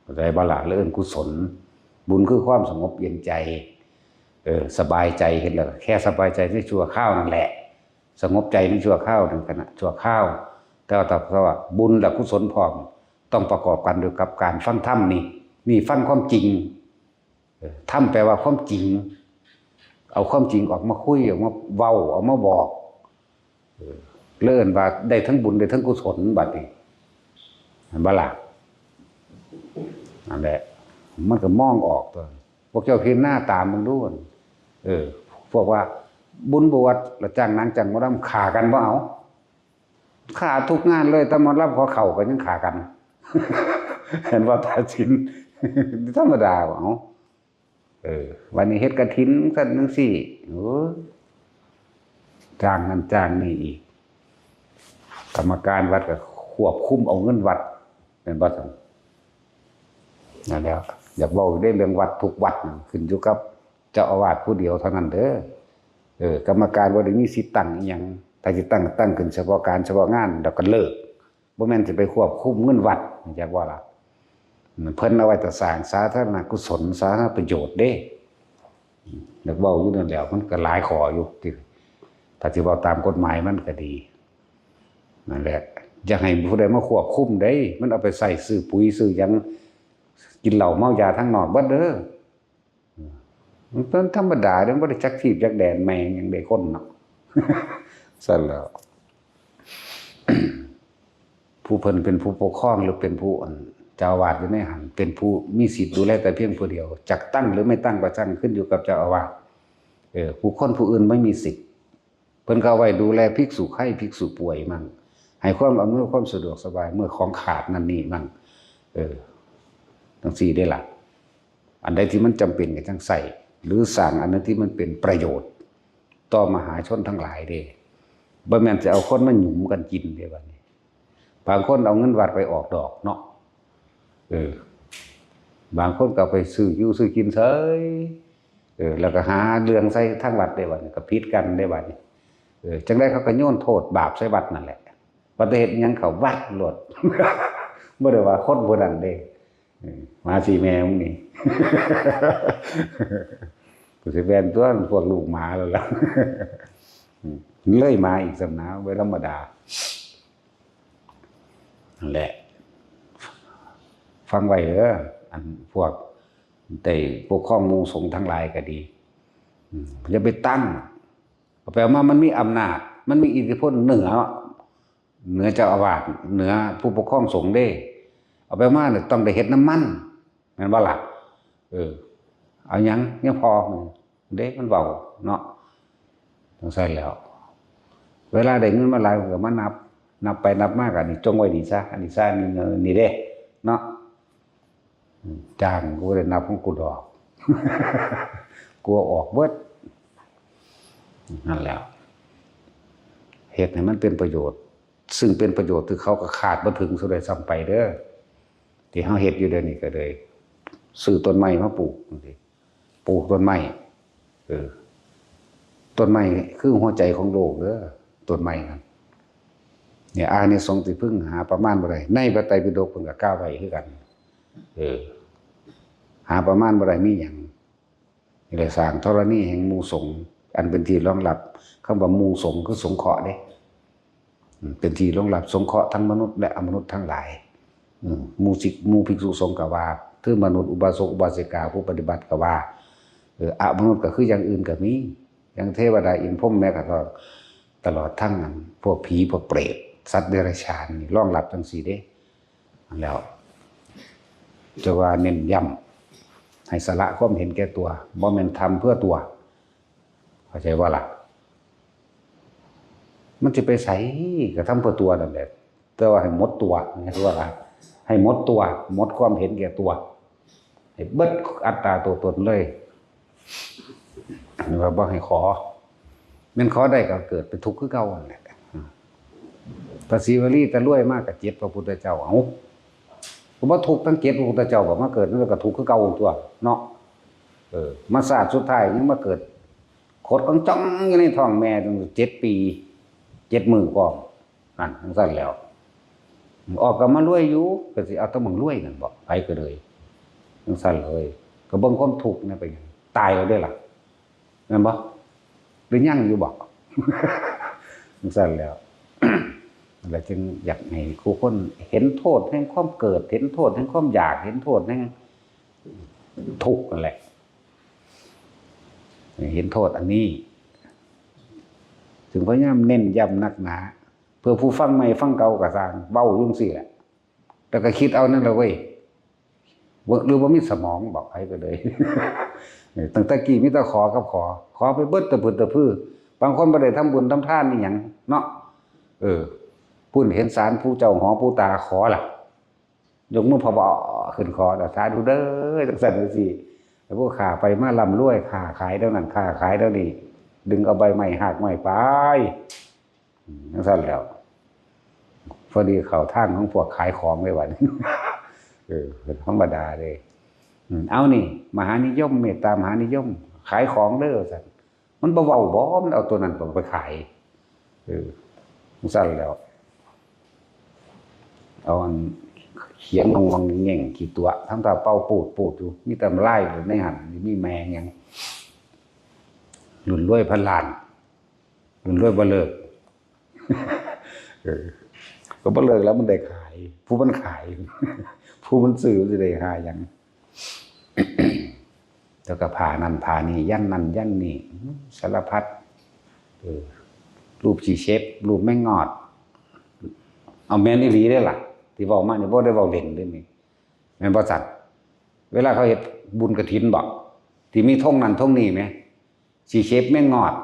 เข้าใจบ่ล่ะเรื่องกุศลบุญคือความสงบเย็นใจสบายใจเห็นแล้วแค่สบายใจในชั่วคราวนั่นแหละสงบใจในชั่วคราวนั่นขณะชั่วคราวแต่ว่าบุญและกุศลพร้อมต้องประกอบกันด้วยกับการฟังธรรมนี่ฟังความจริงธรรมแปลว่าความจริงเอาความจริงออกมาคุยออกมาเว้าออกมาบอกเลิ่นว่าได้ทั้งบุญได้ทั้งกุศลบัดนี้บ่ล่ะนั่นแหละมันก็มองออกตัวพวกเจ้าเห็นหน้าตามมึงด้วยพวกว่าบุญบวชแล้วจ้างนางจ้างหมอลำฆ่ากันบ่เอาฆ่าทุกงานเลยแต่หมอลำขอเข้าก็ยังฆ่ากันเห็นว่าตาชินธรรมดาบ่เอาวันนี้เฮ็ดกฐินซั่นจังซี่จ้างนั้นจ้างนี่อีกกรรมการวัดก็ควบคุมเอาเงินวัดเป็นบ่ซั่นนั่นแล้วอยากเว้าได้เรื่องวัดทุกวัดขึ้นอยู่กับเจ้าอาวาสผู้เดียวเท่านั้นเด้อกรรมการบ่ได้มีสิทธิ์ตั้งอีหยังถ้าสิตั้งขึ้นเฉพาะการเฉพาะงานแล้วก็เลิกบ่แม่นสิไปควบคุมเงินวัดอยากว่าล่ะเพิ่นเอาไว้แต่สร้างสาธารณกุศลสาธารณประโยชน์เด้อยากเว้าอยู่นั่นแหละมันก็หลายข้ออยู่ที่ถ้าสิเว้าตามกฎหมายมันก็ดีนั่นแหละอยากให้ผู้ใดมาควบคุมได้มันเอาไปใส่ซื้อปุ๋ยซื้อหยังกินเหล้าเมายาทั้งนอกเบิดเด้อมันเป็นธรรมดาเด้บ่ได้จักทีบจักแดนแมงอย่างใดคนเนาะซั่นแล้วผู้เพิ่นเป็นผู้ปกครองหรือเป็นผู้เจ้าอาวาสอยู่ในหันเป็นผู้มีสิทธิ์ดูแลแต่เพียงผู้เดียวจักตั้งหรือไม่ตั้งก็ช่างขึ้นอยู่กับเจ้าอาวาสผู้คนผู้อื่นไม่มีสิทธิ์เพิ่นก็เอาไว้ดูแลภิกษุไข้ภิกษุป่วยมั่งให้ความอำนวยความสะดวกสบายเมื่อของขาดนั่นนี่มั่งทั้ง4ได้ล่ะอันใดที่มันจำเป็นก็จังใส่หรือสร้างอันนั้นที่มันเป็นประโยชน์ต่อมหาชนทั้งหลายเด้บ่แม่นสิเอาคนมาหยุมกันกินเด้บัดนี้บางคนเอาเงินวัดไปออกดอกเนาะบางคนก็ไปซื้ออยู่ซื้อกินเฉย แล้วก็หาเรื่องใส่ทั้งวัดได้บัดนี้ก็ผิดกันได้บัดนี้จังได๋เขาก็โยนโทษบาปใส่วัดนั่นแหละบ่ได้เฮ็ดหยังเขาวัดโลด บ่ได้ว่าคนผู้นั้นเด้มาสิแม่มึงนี่ กูสิแม่นตัวพวกลูกหมาแล้วล่ะ เลยมาอีกสำนักไว้ธรรมดานั่นแหละฟังไว้อันพวกได้ปกครองหมู่สงฆ์ทั้งหลายก็ดีอย่าไปตั้งแปลว่ามันมีอำนาจมันมีอิทธิพลเหนือเจ้าอาวาสเหนือผู้ปกครองสงฆ์เด้เอาไปมาเนี่ยต้องได้เฮ็ดน้ำมันแม่นบ่ล่ะเอาหยังพอเด้มันเบาเนาะต้องใส่แล้วเวลาได้เงินมาหลายก็มานับไปนับมากอันนี้จงไว้นี่ซะอันนี้ซะนี่เด้เนาะจ้างกูได้นับของกูดอก กลัวออกเบิดนั่นแล้วเฮ็ดให้มันเป็นประโยชน์ซึ่งเป็นประโยชน์ที่เขาก็ขาดบ่ถึงสุดได้ซ้ำไปเด้อที่เฮาเฮ็ดอยู่เดี๋ยวนี้ก็เลยซื้อต้นไม้มาปลูกจังซี่ปลูกต้นไม้ต้นไม้คือหัวใจของโลกเด้อต้นไม้นั่นเนี่ยอานิสงส์ที่พึ่งหาประมาณบ่ได้ในพระไตรปิฎกเพิ่นก็กล่าวไว้คือกันหาประมาณบ่ได้มีหยังนี่แหละสร้างธรณีแห่งหมู่สงฆ์อันเป็นที่รองรับคำว่าหมู่สงฆ์คือสงเคราะห์เด้เป็นที่รองรับสงเคราะห์ทั้งมนุษย์และอมนุษย์ทั้งหลายหมู่ภิกษุสงฆ์ก็ว่าคือมนุษย์อุบาสกอุบาสิกาผู้ปฏิบัติก็ว่าอมนุษย์ก็คืออย่างอื่นก็มีอย่างเทวดาอินทร์พรหมแม้กระทั่งตลอดทั้งนั้นพวกผีพวกเปรตสัตว์เดรัจฉานนี่รองรับจังซี่เด้แล้วจะว่าเน้นย้ำให้สละความเห็นแก่ตัวบ่แม่นทำเพื่อตัวเข้าใจว่าล่ะมันจะไปใส่ก็ทำเพื่อตัวนั่นแหละแต่ว่าให้หมดตัวนี่คือว่าให้หมดตัวหมดความเห็นแก่ตัวให้เบิดอัตตาตัวตนเลยนี่ว่าบ่ให้ขอแม่นขอได้ก็เกิดเป็นทุกข์คือเก่านั่นแหละพระศิวลีแต่รวยมากกับ7พระพุทธเจ้าเอาก็บ่ทุกข์ทั้ง7พระพุทธเจ้าก็มาเกิดแล้วก็ทุกข์คือเก่าตัวเนาะมาศาสตร์สุดท้ายยังมาเกิดขดจ้องอยู่ในท้องแม่ตั้ง7 ปี 7 มื้อก่อนนั่นจังซั่นแล้วออกก็มารวยอยู่ก็สิเอาแต่มึงรวยนั่นบ่ไปก็เลยจังซั่นเลยก็เบิ่งความทุกข์นี่ไปตายแล้วได้ล่ะแม่นบ่หรือยังอยู่บ่ จังซั่นแล้ว แล้วจึงอยากให้ผู้คนเห็นโทษแห่งความเกิดเห็นโทษแห่งความอยากเห็นโทษแห่งทุกข์นั่นแหละเห็นโทษอันนี้ถึงพยายามเน้นย้ำนักหนาเพื่อผู้ฟังใหม่ฟังเก่าก็สร้างเว้ายุ่งสิแหละแต่ก็คิดเอานั่นแหละเว้ยหรือว่ามีสมองบอกให้ไปเลย ตั้งแต่กี้มีแต่ขอกับขอไปเบิดตะพื้นตะพื้บางคนบ่ได้ทำบุญทำทานนี่หยังเนาะพุ่นเห็นศาลผู้เจ้าหอผู้ตาขอล่ะยกมือพอบ่ขึ้นขอสาธุเด้อจังซั่นจังซี่แล้วพวกข้าไปมาร่ำรวยค้าขายเท่านั้นค้าขายเท่านี้ดึงเอาใบไม้หักไม้ไปจังซั่นแล้วพอดีเข้าทางของพวกขายของไว้วันเป็นธรรมดาเลยเอานี่มหานิยมเมตตามหานิยมขายของเด้อซั่นมันบ่เว้าบ่มันเอาตัวนั้นไปขายจังซั่นแล้วเอาอันเขียนงงแง่งกี่ตัวทำตาเป่าปูดอยู่มีแต่ไล่ในหันมีแมงยังหลุนรวยพันล้านหลุนรวยบ่เลิกก็บ่เลิกแล้วมันได้ขายผู้มันขายผู้มันซื้อสิได้ขายยังแล้วก็ผ่านั่นผ่านี่ยันนั่นยันนี่สารพัดรูปชีเชฟรูปแม่งอดเอาแม่นอีหลีได้ล่ะที่บอกมาเนี่ยบ่ได้เว้าเล่นเด้นี่แม่นบ่สัตว์เวลาเขาเฮ็ดบุญกฐินบ่ที่มีธงนั่นธงนี้แหมชีเชฟแม่งอด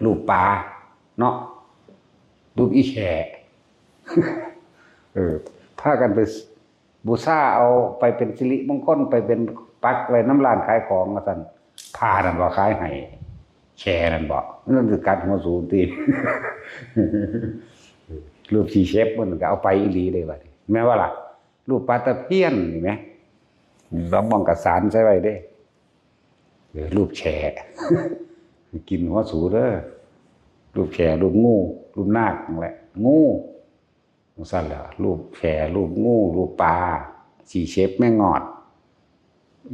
รูปปลาเนาะรูปอีแขพากันไปบูชาเอาไปเป็นสิริมงคลไปเป็นปักไว้น้ำร้านขายของว่าซั่นผ้านั่นบ่ขายให้แชนั่นบ่นั่นคือกัดหัวสูงตี รูปชีเชฟมันก็เอาไปอีหลีเลยบัดนี้แม้ว่าล่ะรูปปลาตะเพียนนี่แหมเรามองกระสานใส่ไว้เด้ รูปแฉกินหัวสูเด้อรูปแฉรูปงูรูปนาคนั่นแหละงูสั่นแหละรูปแฉรูปงูรูปปลาสีเชฟแม่งอด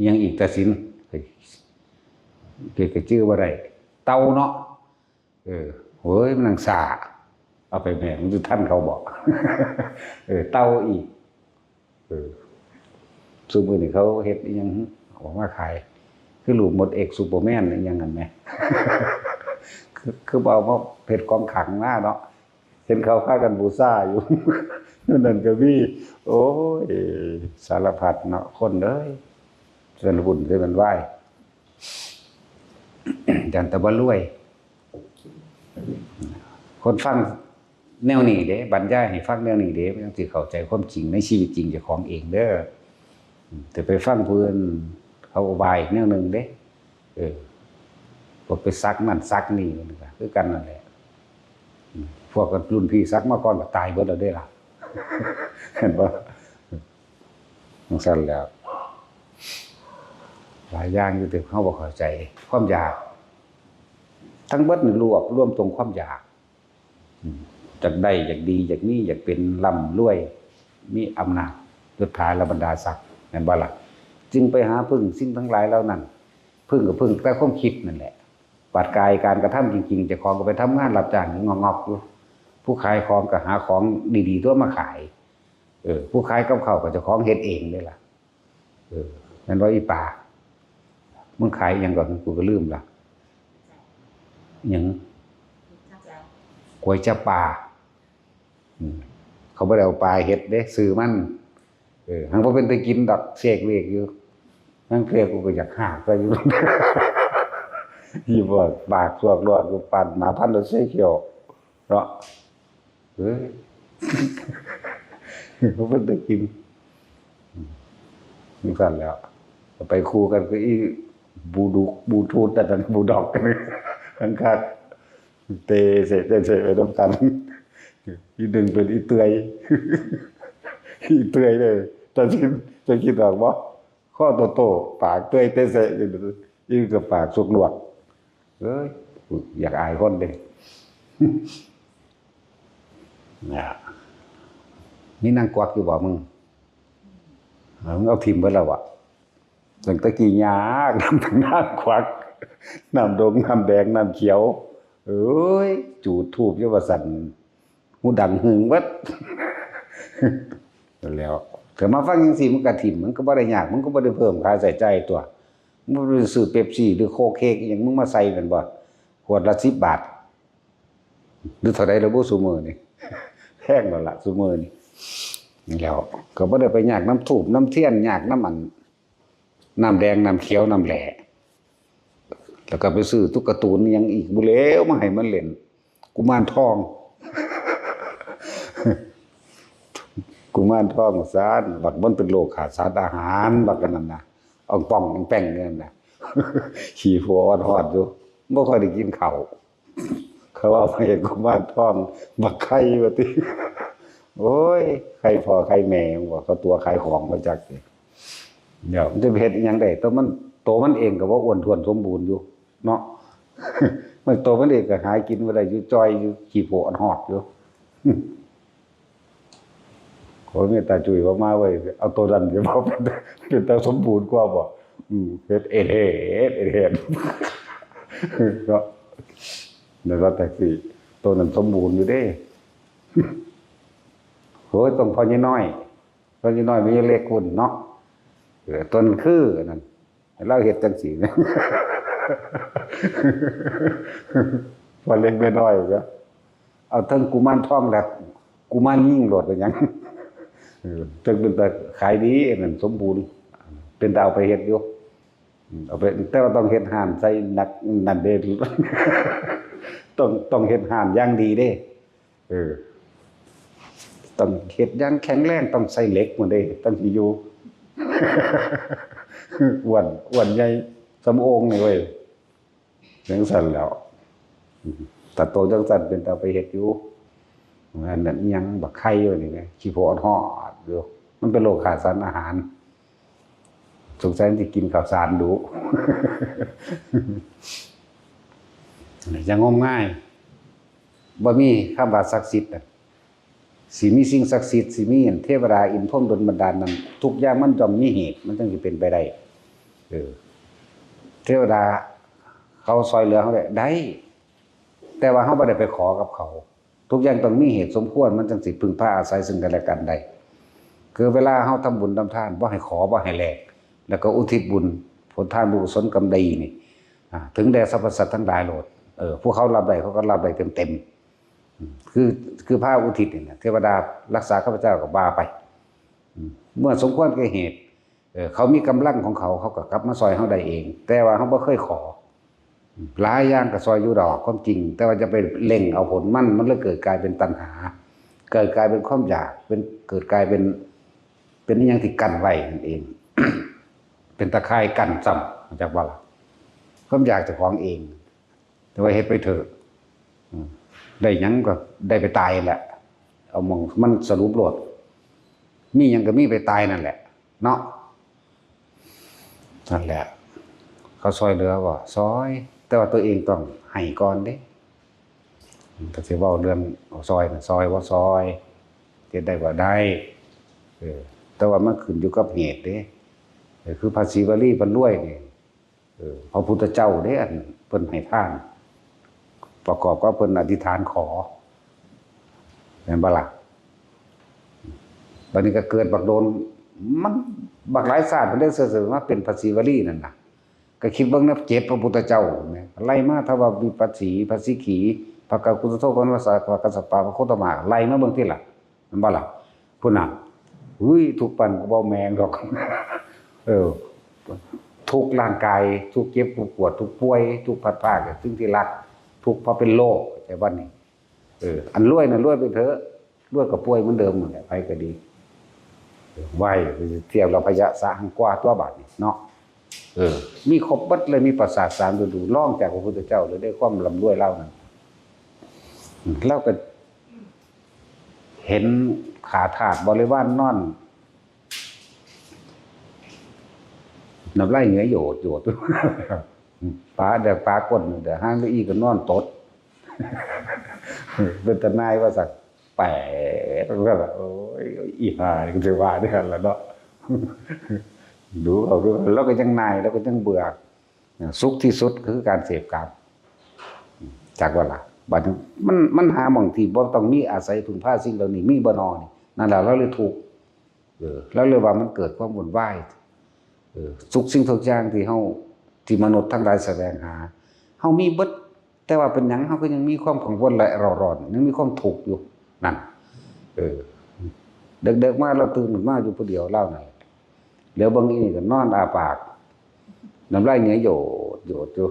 ยังอีกแต่สินเกิดกระจื้อว่าไรเต่าเนาะเฮ้ยมันนังสาเอาไปแม่มันจะท่านเขาบอกเต่าอีกซูมือนี่เขาเฮ็ดยังบอกว่าขายคือรูปหมดเอกซูเปอร์แมนยังงั้นไหมคือบอกว่าเพชรกองขังหน้าเนาะเห็นเขาฆ่ากันบูซ่าอยู่นั่นก็มีโอ้ยสารพัดเนาะคนเลยเส้นบุญเส้นมันไหวจันตะวันรวยคนฟังแนวนี้เด้บรรยายให้ฟังแนวนี้เด้ไม่ต้องสิเข้าใจความจริงในชีวิตจริงเจ้าของเองเด้อแต่ไปฟังเพื่อนเขาบายแนวนึงเด้พวกไปซักนั่นซักนี่มันก็คือกันนั่นแหละพวกกันรุ่นพี่ซักมาก่อนก็ตายเบิดแล้วได้ล่ะเห็นป่ะมันสั่นแล้วหลายอย่างอยู่แต่เขาบ่เข้าใจความอยากทั้งเบิดนี่รวมตรงความอยากอยากได้อยากดีอยากนี่อยากเป็นร่ำรวยมีอำนาจยศถาบรรดาศักดิ์เห็นบ่ล่ะจึงไปหาพึ่งสิ่งทั้งหลายเหล่านั้นพึ่งกับพึ่งแต่ความคิดนั่นแหละปัดกายการกระทำจริงๆเจ้าของก็ไปทำงานรับจ้างงอกๆอยู่ผู้ขายของก็หาของดีๆตัวมาขายผู้ขายกับข้าวก็เจ้าของเฮ็ดเองเลยล่ะนั่นว่าอีป่ามึงขายยังก่อนกูก็ลืมละยังก๋วยจั๊บปลาเขาไม่ได้เอาปลาเห็ดเด้ซื้อมันหังพอเป็นไปกินดอกเสกเวกอยู่นั่งเครียดกูก็อยากหาก็อยู่ยี่บดปากสวกรอดกูปั่นหมาพันธุ์เสกเขียวเนาะเขาเป็นไปกินนี่กันแล้วไปคู่กันก็อีบูทูธแต่ดันบูดอกกันทั้งคักเตะเสร็จไปต้องกันอีดึงเป็นอีเตยเลยจะคิดออกว่าข้อโตปากเตยเตะเสร็จอีกับปากสุกหลวดอยากอายคนเด้นี่นั่งกวักอยู่บ่มึงเอาทิมไปแล้วอะตั้งตะกี้ยากน้ำทั้งน้ำควักน้ำดงน้ำแดงน้ำเขียวจูดทูบเยาวสันหูดังหึงวัดแล้วแต่มาฟังยังสิมันกระถิ่มมันก็บ่ได้ยากมันก็บ่ได้เพิ่มค่าใส่ใจตัวมึงไปซื้อเป๊ปซี่หรือโค้กเค้กอย่างมึงมาใส่กันบ่ขวดละ10 บาทหรือเท่าใดแล้วบ่ซุมื้อนี่แพงแล้วล่ะซุมื้อนี่แล้วก็บ่ได้ไปยากน้ำทูบน้ำเทียนยากน้ำมันน้ำแดงน้ำเขียวน้ำแหล่แล้วก็ไปซื้อตุ๊กตาตูนยังอีกบุเลวมาให้มันเล่นกุมารทองกุมารทองซานบักมันเป็นโรคขาดสารอาหารบักกันนั่นนะอ่องป่องแป้งเนี่ยนะขี้หัวอ่อนๆอยู่ไม่ค่อยได้กินข้าวเขาเอาไปเห็นกุมารทองบักไข่ว่าติโอ้ยไข่พอไข่แม่ว่าเขาตัวขายของมาจากเดี๋ยวมันจะเฮ็ดอีหยังได้ตัวมันเองก็บ่อ้วนท้วนสมบูรณ์อยู่เนาะมันตัวมันเองก็หากินบ่ได้อยู่จ้อยอยู่ขี้โผอ่อนหอดอยู่ขอเมตตาจุ้ยมาเว้ยเอาตัวนั้นสิบ่เป็นตาสมบูรณ์กว่าบ่เฮ็ดเฮ็ดก็ในว่าแต่สิตัวนั้นสมบูรณ์อยู่เด้โหต้องพอน้อยมีเล็กคุณเนาะต้นคือนั่นเราเฮ็ดจังซี่นะพอเล็กน้อยก็เอาทั้งกุมารทองและกุมารยิ่งโลดเป็นหยังถึงเป็นแต่ขายดีนั่นสมบูรณ์เป็นดาวไปเฮ็ดอยู่เอาไปแต่ว่าต้องเฮ็ดห่านใส่นักนั่นเด้ต้องเฮ็ดห่านอย่างดีเด้ต้องเฮ็ดอย่างแข็งแรงต้องใส่เหล็กมันเด้ต้องสิอยู่อ้วนใหญ่สมโองนี่เว้ยจังซั่นแล้วแต่โตจังซั่นเป็นตาไปเฮ็ดอยู่อันนั้นยังบักไข่อยู่นี่ไงขี้โพอ่อนฮอดอยู่มันเป็นโรคขาดสารอาหาร สงสัยมันสิกินข้าวสารดุจะงมง่ายบ่มีคำว่าศักดิ์สิทธิ์สิมีสิ่งศักดิ์สิทธิ์สิมีเทวดาอินพรหมดลบันดาลนั้นทุกอย่างมันย่อมมีเหตุมันจึงสิเป็นไปได้เทวดาเขาซอยเหลือเขาได้แต่ว่าเขาไม่ได้ไปขอกับเขาทุกอย่างต้องมีเหตุสมควรมันจึงสิพึ่งพาอาศัยซึ่งกันและกันได้คือเวลาเขาทำบุญทำทานบ่ให้ขอบ่ให้แลกแล้วก็อุทิศบุญผลทานบุญกุศลกรรมดีนี่ถึงแด่สรรพสัตว์ทั้งหลายโหลดพวกเขารับได้เขาก็รับได้เต็มคือพระอุทิศนี่เทวดารักษาข้าพเจ้ากับบ้าไปเมื่อสมควรแก่เหตุเขามีกำลังของเขาก็กลับมาซอยเขาได้เองแต่ว่าเขาไม่เคยขอหลายอย่างกับซอยอยู่ดอกความจริงแต่ว่าจะไปเล่งเอาผลมันเลยเกิดกลายเป็นตัณหาเกิดกลายเป็นความอยากเกิดกลายเป็นอย่างที่กั้นไว้นั่นเอง เป็นตะไคร่กั้นซ้ำจากว่าความอยากจะของเองแต่ว่าเฮ็ดไปเถอะได้ยังก็ได้ไปตายแหละเอามองมันสรุปโลดมียังก็มีไปตายนั่นแหละเนาะนั่นแหละเขาซอยเหลือก็ซอยแต่ว่าตัวเองต้องให้ก่อนเด้ถ้าสิเว้าเรื่องซอยน่ะซอยว่าซอยเฮ็ดได้ว่าได้แต่ว่ามันขึ้นอยู่กับเหตุเด้คือภาษีวลีเพิ่นรวยนี่พระพุทธเจ้าเด้อันเพิ่นให้ทานประกอบกับเพิ่นอธิษฐานขอแม่นบ่ล่ะบัดนี้ก็เกิดบักโดนมันบักหลายศาสตร์มันได้เสื่อๆมาเป็นภาษีวลีนั่นน่ะก็คิดเบิ่งนะเจ็บพระพุทธเจ้าแม่ไล่มาถ้าว่ามีภาษีขีภกกุสโธปนวสสะภกัสสปะโคตมะไล่มาเบิ่งทีหลังแม่นบ่ล่ะพุ่นน่ะทุกปันก็บ่แมงดอกทุกร่างกายทุกเจ็บทุกปวดทุกป่วยทุกพัดพรากซึ่งที่รักทุกเพราะเป็นโรคใช่บ่นี่อันรวยน่ะรวยไปเถอะรวยกับป่วยเหมือนเดิมนั่นแหละไปก็ดีไหวเทียบเราพยะสะหังกว่าตัวบาดนี่เนาะมีครบเบิดเลยมีประสาทสามดูล่องจากพระพุทธเจ้าเลยได้ความร่ำรวยเล่านั้นเราก็เห็นขาถาดบริวารนอนน้ำไหลเหงื่อโยดปลาเด็กปลาก้นเดี๋ยวห้างได้อีก็นอนตดเป็นตนายว่าสักแปะก็แบบโอ้ยอีห่าก็จะว่าด้วยกันแล้วเนาะดูเอาดูแล้วก็ยังนายแล้วก็ยังเบื่อสุขที่สุดคือการเสพกามจากว่าล่ะบัดมันหาบางทีบ่ต้องมีอาศัยพึ่งพาสิ่งเหล่านี้มีบ่นอนี่นั่นแหละเราเลยถูกแล้วเลยว่ามันเกิดความวุ่นวายทุกสิ่งทุกอย่างที่มนุษย์ทั้งหลายแสวงหาเฮามีเบิดแต่ว่าเป็นหยังเฮาก็ยังมีความกังวลและเร่าร้อนยังมีความทุกข์อยู่นั่นเด็กๆมาเราตื่นขึ้นมาอยู่ผู้เดียวเล่านั่นเหลียวเบิ่งอีก็นอนอาปากน้ำลายเหงื่อโยดอยู่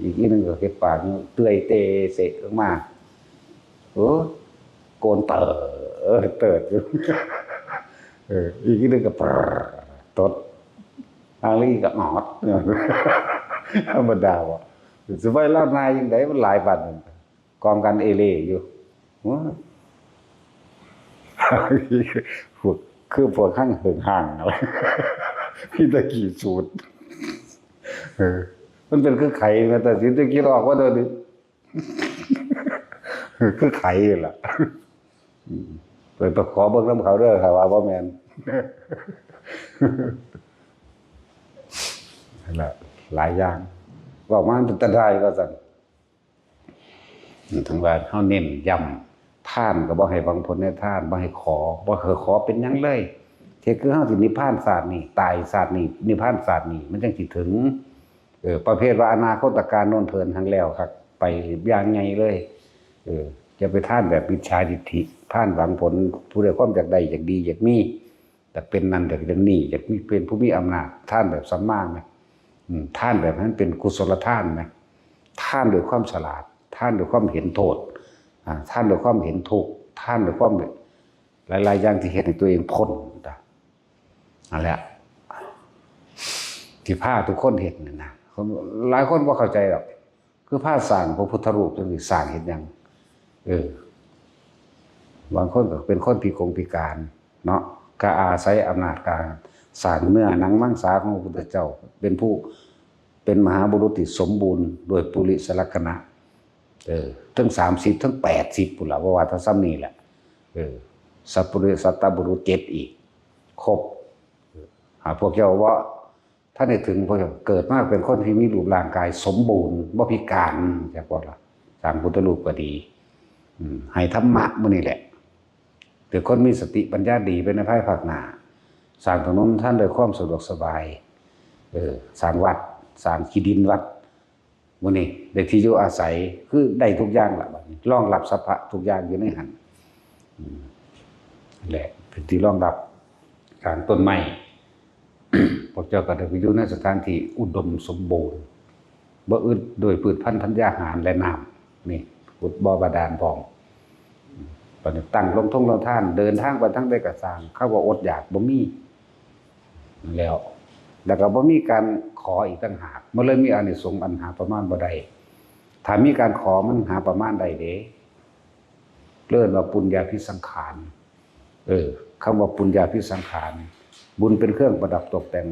อีกนิดนึงก็เฮ็ดปากเตื้อยเตเสะออกมาโกนเติดอยู่อีกนิดนึงก็ตดอันนี้ก็หอดธรรมดาบ่สิไว้เล่านายจังได๋มันหลายบัดกองกันเอเล่อยู่คือพวกข้างเหิงห่างอะไรพี่ตะกี้สูตรมันเป็นคือไข่นะแต่สิตะกี้ออกว่าเด้อคือไข่ล่ะเปิดตะขอเบิ่งน้ำเขาเด้อค่ะว่าบ่แม่นนั่นแหละหลายอย่างว่ามันเป็นตะได้ก็ซั่นทั้งว่าเฮาเน้นย้ำท่านก็บ่ให้หวังผลในท่านบ่ให้ขอบ่เคยขอเป็นหยังเลยเท่คือเฮาสินิพพานศาสตร์นี่ตายศาสตร์นี่นิพพานศาสตร์นี่มันจังสิถึงประเภทว่าอนาคตการโน่นเพิ่นทั้งแล้วครับไปอย่างไงเลยจะไปท่านแบบมิจฉาทิฏฐิท่านหวังผลผู้ใดความอยากได้อยากดีอยากมีแต่เป็นนั้นอยากเป็นนี่อยากมีเป็นผู้มีอำนาจท่านแบบสัมมามั้ยท่านแบบนั้นเป็นกุศลท่านมั้ยท่านด้วยความฉลาดท่านด้วยความเห็นโทษท่านด้วยความเห็นทุกข์ท่านด้วยความหลายๆอย่างที่เห็นในตัวเองพ้นนั่นแหละที่พาทุกคนเห็นนั่นนะหลายคนบ่เข้าใจหรอกคือพาสร้างพระพุทธรูปจังซี่สร้างเฮ็ดหยังบางคนก็เป็นคนพิการเนาะก็อาศัยอำนาจการ สร้างเนื้อหนังมังสาของพระพุทธเจ้าเป็นผู้เป็นมหาบุรุษที่สมบูรณ์โดยปุริสลักษณะทั้ง30ทั้ง80พุ่นล่ะว่าถ้าซ้ำนี่แหละสัพพุริสัตตบุรุษ7อีกครบพวกเจ้าว่าถ้าได้ถึงพวกเจ้าเกิดมาเป็นคนที่มีรูปร่างกายสมบูรณ์บ่พิการจักว่าล่ะสร้างพุทธรูปก็ดีให้ธรรมะมื้อนี่แหละเป็นคนมีสติปัญญาดีเป็นในภายภาคหน้าสร้างถนนท่านด้วยความสะดวกสบายสร้างวัดสร้างขี้ดินวัดมื้อนี้ได้ที่อยู่อาศัยคือได้ทุกอย่างล่ะบัดนี้รองรับสรรพะทุกอย่างอยู่ในหันแหละเป็นที่รองรับการต้นไม้ พวกเจ้าก็ได้ไปอยู่ในสถานที่อุดมสมบูรณ์บ่อึดโดยพืชพันธุ์ธัญญาหารและน้ำนี่ขุดบ่อบาดาลพร้อมตอนนี้ตั้งลงท่านเดินทางไปทั้งได้กระสร้างเขาว่าอดอยากบ่มีแล้วก็บ่มีการขออีกต่างหากมันเลยมีอานิสงส์อันหาประมาณบ่ได้ถ้ามีการขอมันหาประมาณได้เด้เรียกว่าปุญญาภิสังขารคำว่าปุญญาภิสังขารบุญเป็นเครื่องประดับตกแต่ง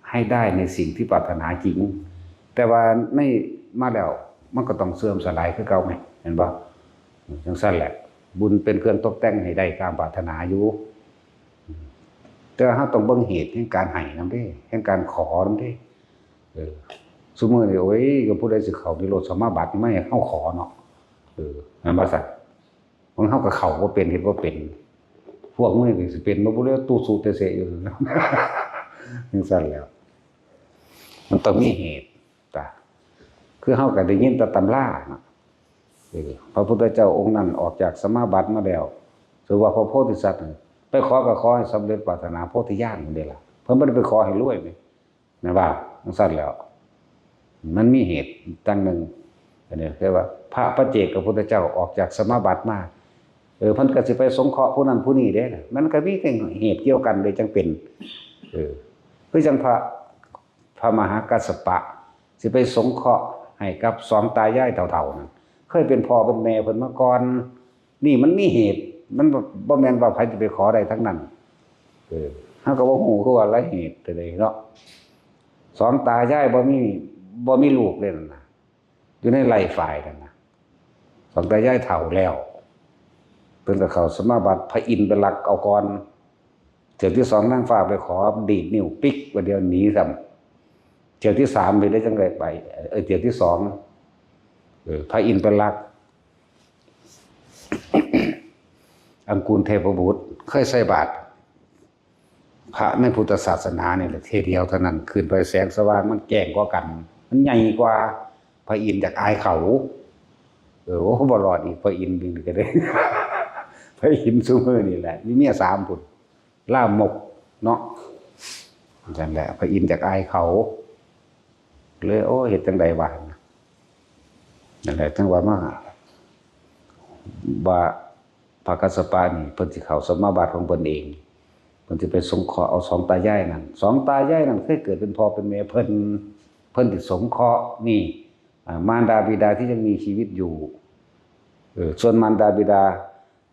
ให้ได้ในสิ่งที่ปรารถนาจริงแต่ว่าไม่มาแล้วมันก็ต้องเสื่อมสลายคือเก่าไหมเห็นบ่จังซั่นแหละบุญเป็นเครื่องตกแต่งให้ได้ตามปรารถนาอยู่แต่เฮาต้องเบิ่งเหตุแห่งการให้นำเด้แห่งการขอนำเด้ซุมื้อนี้โอ้ยก็ผู้ใดสิเข้านิโรธสมาบัติไม่ให้เฮาขอเนาะนั่นบ่ซั่นของเฮาก็เข้าบ่เป็นเฮ็ดบ่เป็นพวกมื้อนี้สิเป็นบ่รู้ตู้สูเตเสอยู่จังซั่นแล้วมันต้องมีเหตุคือเฮาก็ได้ยินแต่ตำราเนาะพระพุทธเจ้าองค์นั้นออกจากสมาบัติมาแล้วถือว่าพระโพธิสัตว์ไปขอก็ขอให้สำเร็จปรารถนาโพธิญาณนั่นเด้ล่ะเพิ่นบ่ได้ไปขอให้รวยมั้ยนะว่าจังซั่นแล้วมันมีเหตุตั้งหนึ่งอันนี้คือว่าพระปัจเจกพุทธเจ้าออกจากสมาบัติมาเพิ่นก็สิไปสงเคราะห์ผู้นั้นผู้นี้เด้ล่ะมันก็มีเหตุเกี่ยวกันเลยจังเป็นคือจังพระมหากัสสปะสิไปสงเคราะห์ให้กับสองตายายเฒ่าๆนั่นเคยเป็นพ่อเป็นแม่เพิ่นมาก่อนนี่มันมีเหตุมันบ่แม่นว่าใครจะไปขอได้ทั้งนั้นเฮาก็บ่ฮู้คือว่าอะไรเหตุใดเนาะสองตายายบ่มีลูกเลยนั่นน่ะอยู่ในไร่ฝ่ายนั่นน่ะสองตายายเฒ่าแล้วเพิ่นก็เข้าสมาบัติพระอินทร์ไปลักเอาก่อนเที่ยวที่2นางฟ้าไปขอดีดนิ้วปิ๊กว่าเดียวหนีซ้ำเที่ยวที่3ไปได้จังได๋ไปเที่ยวที่2พระอินทร์ไปลักอังกูลเทพบุตรเคยใส่บาตรพระในพุทธศาสนาเนี่ยแหละเทเดียวเท่านั้นขึ้นไปแสงสว่างมันแจ้งกว่ากันมันใหญ่กว่าพระอินทร์จากอายเขาโอ้บ่รอดอีกพระอินทร์นี่ก็ได้ พระอินทร์ซุมื้อนี่แหละมีเมีย3พุ่นล่ามกเนาะนั่นแหละพระอินทร์จากอายเขาเลยโอ้เฮ็ดจังได๋วะนั่นแหละจังว่ามาพระกัสสปะนี่เพิ่นสิเข้าสมาบัติของเพิ่นเองเพิ่นสิไปสงเคราะห์เอาสองตายายนั่นสองตายายนั่นเคยเกิดเป็นพ่อเป็นแม่เพิ่นสิสงเคราะห์นี่มารดาบิดาที่ยังมีชีวิตอยู่ส่วนมารดาบิดา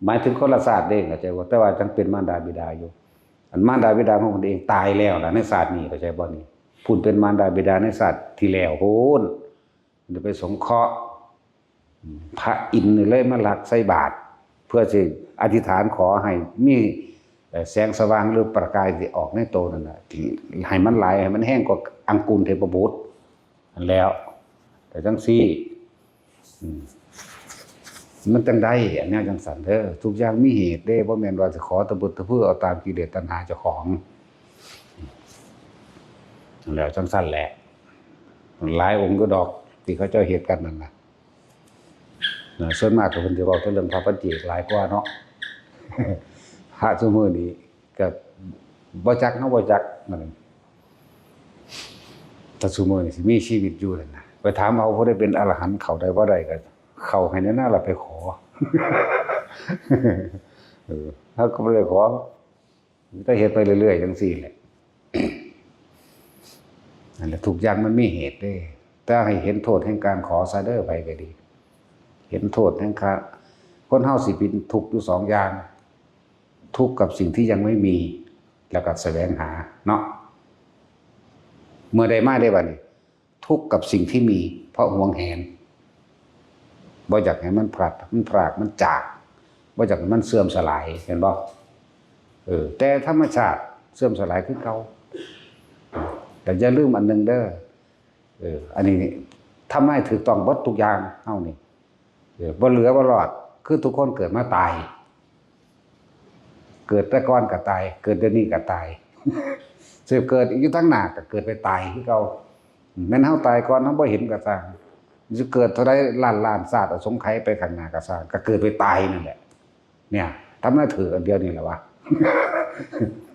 หมายถึงคนละศาสตร์เด้เข้าใจบ่แต่ว่าจังเป็นมารดาบิดาอยู่อันมารดาบิดาของเพิ่นเองตายแล้วล่ะในศาสตร์นี้เข้าใจบ่นี่พูดเป็นมารดาบิดาในศาสตร์ที่แล้วโหนจะไปสงเคราะห์พระอินทร์เลยมาลักใส่บาตรเพื่อจะอธิษฐานขอให้มีแสงสว่างหรือประกายที่ออกในโตนั่นน่ะที่ให้มันไหลให้มันแห้งกว่าอังกูลเทพบุตรนั่นแล้วแต่จังซี่มันจังได้อันนี้จังสั่นเด้อทุกอย่างมีเหตุเด้บ่แม่นว่าจะขอตะบึดตะพื้อเอาตามกิเลสตัณหาเจ้าของนั่นแล้วจังสั่นแหละหลายองค์ก็ดอกที่เขาเจ้าเหตุกันนั่นน่ะส่วนมากก็เพิ่นสิเว้าแต่เรื่องพระปัจเจกหลายกว่าเนาะพระซุมื้อนี้ก็บ่จักเฮาบ่จักนั่นแต่ซุมื้อนี้สิมีชีวิตอยู่นั่นน่ะไปถามเอาผู้ใดเป็นอรหันต์เข้าได้บ่ได้ก็เข้าให้แน่ๆล่ะไปขอเฮาก็บ่ได้ขอก็เฮ็ดไปเรื่อยๆจังซี่แหละนั่นแหละทุกอย่างมันมีเหตุเด้แต่ให้เห็นโทษแห่งการขอซะเด้อไปก็ดีเห็นโทษแห่งคนเฮาสิเป็นทุกข์อยู่2อย่างทุกข์กับสิ่งที่ยังไม่มีแล้วก็แสวงหาเนาะ เมื่อใดมาได้บัดนี้ทุกข์กับสิ่งที่มีเพราะหวงแหนบ่อยากให้มันพลัดมันพรากมันจากบ่อยากให้มันเสื่อมสลายเห็นบ่แต่ธรรมชาติเสื่อมสลายคือเก่าแต่อย่าลืมอันนึงเด้ออันนี้ทำให้ถูกต้องหมดทุกอย่างเฮานี่บ่เหลือบ่รอดคือทุกคนเกิดมาตายเกิดแต่ก่อนก็ตายเกิดเดี๋ยวนี้ก็ตายสิเกิดอยู่ทั้งหน้าก็เกิดไปตายคือเก่าแม่นเฮาตายก่อนเฮาบ่เห็นก็สร้างสิเกิดเท่าใดล้านๆชาติสงไขไปข้างหน้าก็สร้างก็เกิดไปตายนั่นแหละเนี่ยทำให้ถืออันเดียวนี่แหละวะ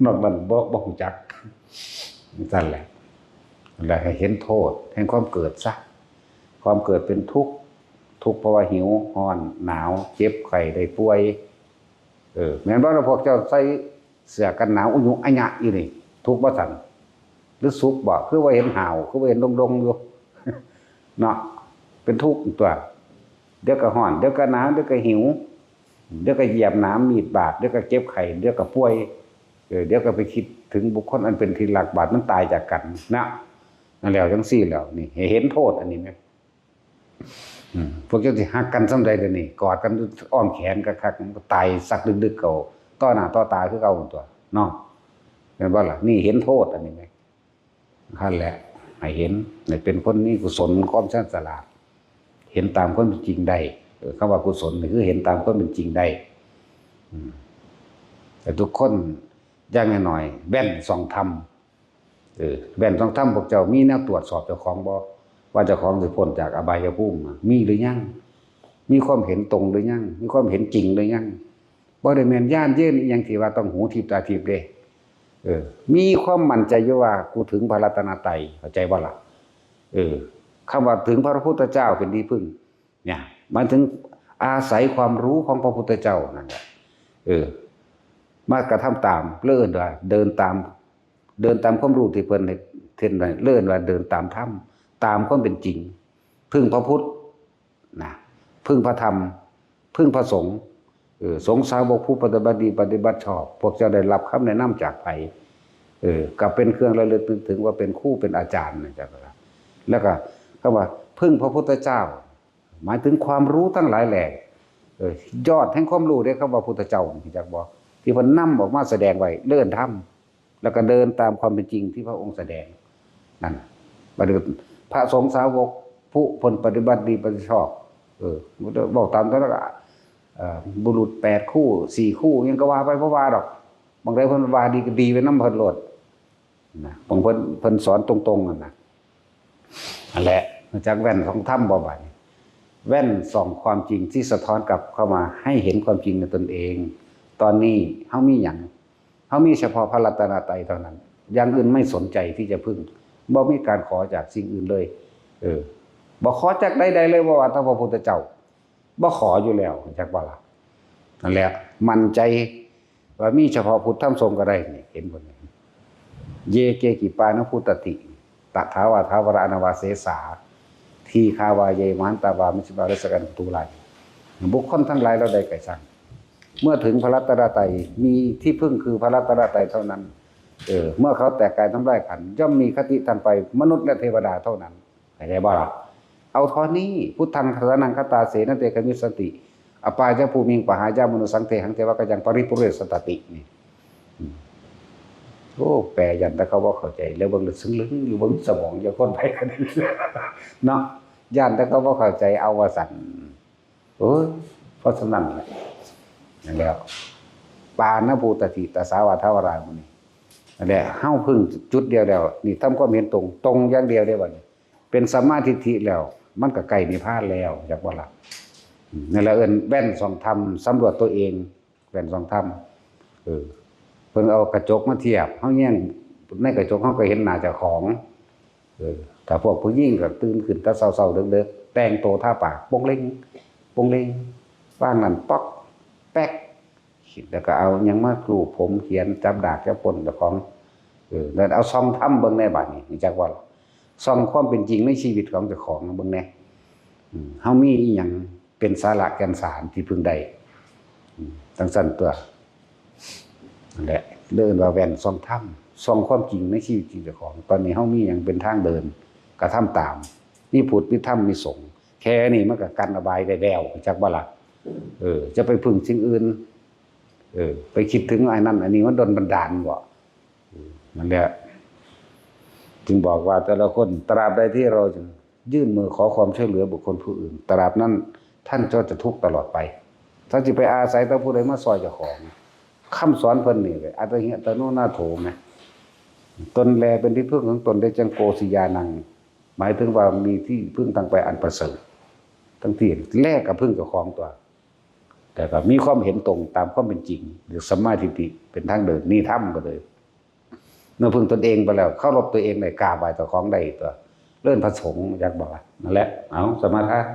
นอกนั้นบ่ฮู้จักนั่นแหละแล้วให้เห็นโทษแห่งความเกิดซะความเกิดเป็นทุกข์เพราะว่าหิวร้อนหนาวเจ็บไข้ได้ป่วยแม่นบ่ล่ะพวกเจ้าใส่เสื้อกันหนาวอุยุอะยะอยู่นี่ทุกข์บ่สั่นหรือสุขบ่คือว่าเห็นหาวคือว่าเห็นดงๆอยู่เนาะเป็นทุกข์ตัวเดี๋ยวก็ร้อนเดี๋ยวก็หนาวเดี๋ยวก็หิวเดี๋ยวก็เหยียบน้ำมีดบาดเดี๋ยวก็เจ็บไข้เดี๋ยวก็ป่วยเดี๋ยวก็ไปคิดถึงบุคคลอันเป็นที่รักบาดมันตายจากกันนะนั่นแล้วจังซี่แล้วนี่เห็นโทษอันนี้มั้ยพวกเจ้าสิฮักกันส่ำใดเดี๋ยวนี้กอดกันอ้อมแขนคักๆมันก็ตายสักดึกๆเก่าต่อหน้าต่อตาคือเก่าตัวเนาะเห็นบ่ล่ะนี่เห็นโทษอันนี้มั้ยคั่นแหละให้เห็นให้เป็นคนมีกุศลความฉลาดเห็นตามความเป็นจริงได้คำว่ากุศลนี่คือเห็นตามความเป็นจริงได้แต่ทุกคนอย่างน้อยๆแว่นส่องธรรมแว่นส่องธรรมพวกเจ้ามีแนวตรวจสอบเจ้าของบ่ว่าเจ้าของสิพ้นจากอบายภูมิมีหรือยังมีความเห็นตรงหรือยังมีความเห็นจริงหรือยังบ่ได้แม่นย่านเยินอีหยังที่ว่าต้องหูทิพย์ตาทิพย์เด้มีความมั่นใจอยู่ว่ากูถึงพระรัตนตรัยเข้าใจบ่ล่ะคำว่าถึงพระพุทธเจ้าเป็นที่พึ่งเนี่ยมันถึงอาศัยความรู้ของพระพุทธเจ้านั่นแหละมากระทำตามเลื่อนว่าเดินตามความรู้ที่เพิ่นเห็นเลื่อนว่าเดินตามธรรมตามความเป็นจริงพึ่งพระพุทธนะพึ่งพระธรรมพึ่งพระสงฆ์สงฆ์สาวกผู้ปฏิบัติดีปฏิบัติชอบพวกเจ้าได้รับคำแนะนำจากไผก็เป็นเครื่องระลึกถึงว่าเป็นครูเป็นอาจารย์นะจ๊ะแล้วก็คำว่าพึ่งพระพุทธเจ้าหมายถึงความรู้ทั้งหลายแหล่ยอดแห่งความรู้ได้คำว่าพุทธเจ้าที่จักบอกที่เพิ่นนำออกมาแสดงไว้เลื่อนธรรมแล้วก็เดินตามความเป็นจริงที่พระองค์แสดงนั่นบัดนี้พระสงฆ์สาวกผู้เพิ่นปฏิบัติดีปฏิบัติชอบบอกตามนั้นก็บุรุษ8คู่4คู่ยังก็ว่าไปบ่ว่าดอกบางใดเพิ่นว่าดีก็ดีไปนำเพิ่นโลดนะบางเพิ่นสอนตรงๆนั่นน่ะนั่นแหละจากแว่นของธรรมบ่บัดแว่นส่องความจริงที่สะท้อนกลับเข้ามาให้เห็นความจริงในตนเองตอนนี้เฮามีหยังเฮามีเฉพาะพระรัตนตรัยเท่านั้นอย่างอื่นไม่สนใจที่จะพึ่งบ่มีการขอจากสิ่งอื่นเลยบ่ขอจากใดๆเลยว่าพระพุทธเจ้าบ่ขออยู่แล้วจักว่าล่ะนั่นแหละมั่นใจว่ามีเฉพาะพุทธธรรมสงฆ์ก็ได้นี่เห็นบ่นี่เยเกกิปานพุตติตถาวาทาวรอนาวาเสสาทีคาวาเยมันตาวามิสบาริสกันตุไลบุคคลทั้งหลายเราได้ไก่สั่งเมื่อถึงพระรัตนตรัยมีที่พึ่งคือพระรัตนตรัยเท่านั้นเมื่อเขาแตกกายทำลายขันธ์ย่อมมีคติทันไปมนุษย์และเทวดาเท่านั้นเข้าใจบ่ล่ะเอาเท่านี้พุทธังสรณังคตาเสนเตกมิสติอปายะภูมิงปหายามนุสังเทหังเทวะกยังปริปุเรสตตินี่โอ้แปลยันแต่เขาบ่เข้าใจแล้วเบิ่งซึ้งลึงอยู่เบิ่งสมองอย่าคนไปกันเนาะย่านแต่เขาบ่เข้าใจเอาว่าสั่นเพราะฉะนั้นแหละนั่นแล้วปานภูตติตสาวาทาวรามุนีนั่นแหละเฮาพึ่งจุดเดียวแล้วนี่ทำความเห็นตรงอย่างเดียวได้บัดนี้เป็นสัมมาทิฏฐิแล้วมันก็ใกล้นิพพานแล้วจักว่าล่ะนั่นแหละเอิ้นแว่นส่องธรรมสำรวจตัวเองแว่นส่องธรรมเพิ่นเอากระจกมาเทียบเฮาแย่งในกระจกเฮาก็เห็นหน้าเจ้าของถ้าพวกผู้หญิงก็ตื่นขึ้นแต่เช้าๆดึกๆแต่งโตทาปากปงเล็งว่างนั่นป๊อกแป๊กแล้วก็เอาหยังมากรูปผมเขียนจับดากจับปนเจ้าของแล้วเอาส่องธรรมเบิ่งในบัดนี้จักว่าส่องความเป็นจริงในชีวิตของเจ้าของเบิ่งแน่เฮามีอีหยังเป็นสาระแก่นสารที่พึงได้จังซั่นตัวนั่นแหละเดินว่าแว่นส่องธรรม ส่องความจริงในชีวิตจริงเจ้าของตอนนี้เฮามีหยังเป็นทางเดินกระทำตามมีพุทธมีธรรมมีสงฆ์แค่นี้มันก็กันอบายได้แล้วจักบ่ล่ะจะไปพึ่งสิ่งอื่นไปคิดถึงไอ้นั่นอันนี้มันโดนบันดาลบ่นั่นแหละจึงบอกว่าแต่ละคนตราบใดที่เรายื่นมือขอความช่วยเหลือบุคคลผู้อื่นตราบนั้นท่านก็จะทุกข์ตลอดไปถ้าสิไปอาศัยแต่ผู้ใดมาซอยเจ้าของคำสอนเพิ่นนี่เลยอัตหิตโนนาโถแม่ตนแลเป็นที่พึ่งของตนได้จังโกสิยานังหมายถึงว่ามีที่พึ่งทางไปอันประเสริฐทั้งที่แลกกับพึ่งเจ้าของตัวแต่ก็มีความเห็นตรงตามความเป็นจริงหรือสัมมาทิฏฐิเป็นทางเดินนี่ธรรมก็เลยเมื่อพึ่งตนเองไปแล้วเข้ารบตัวเองได้กล้าบายต่อของได้ตัวเลื่อนพระสงฆ์อยากบอกนั่นแหละเอาสมาทาน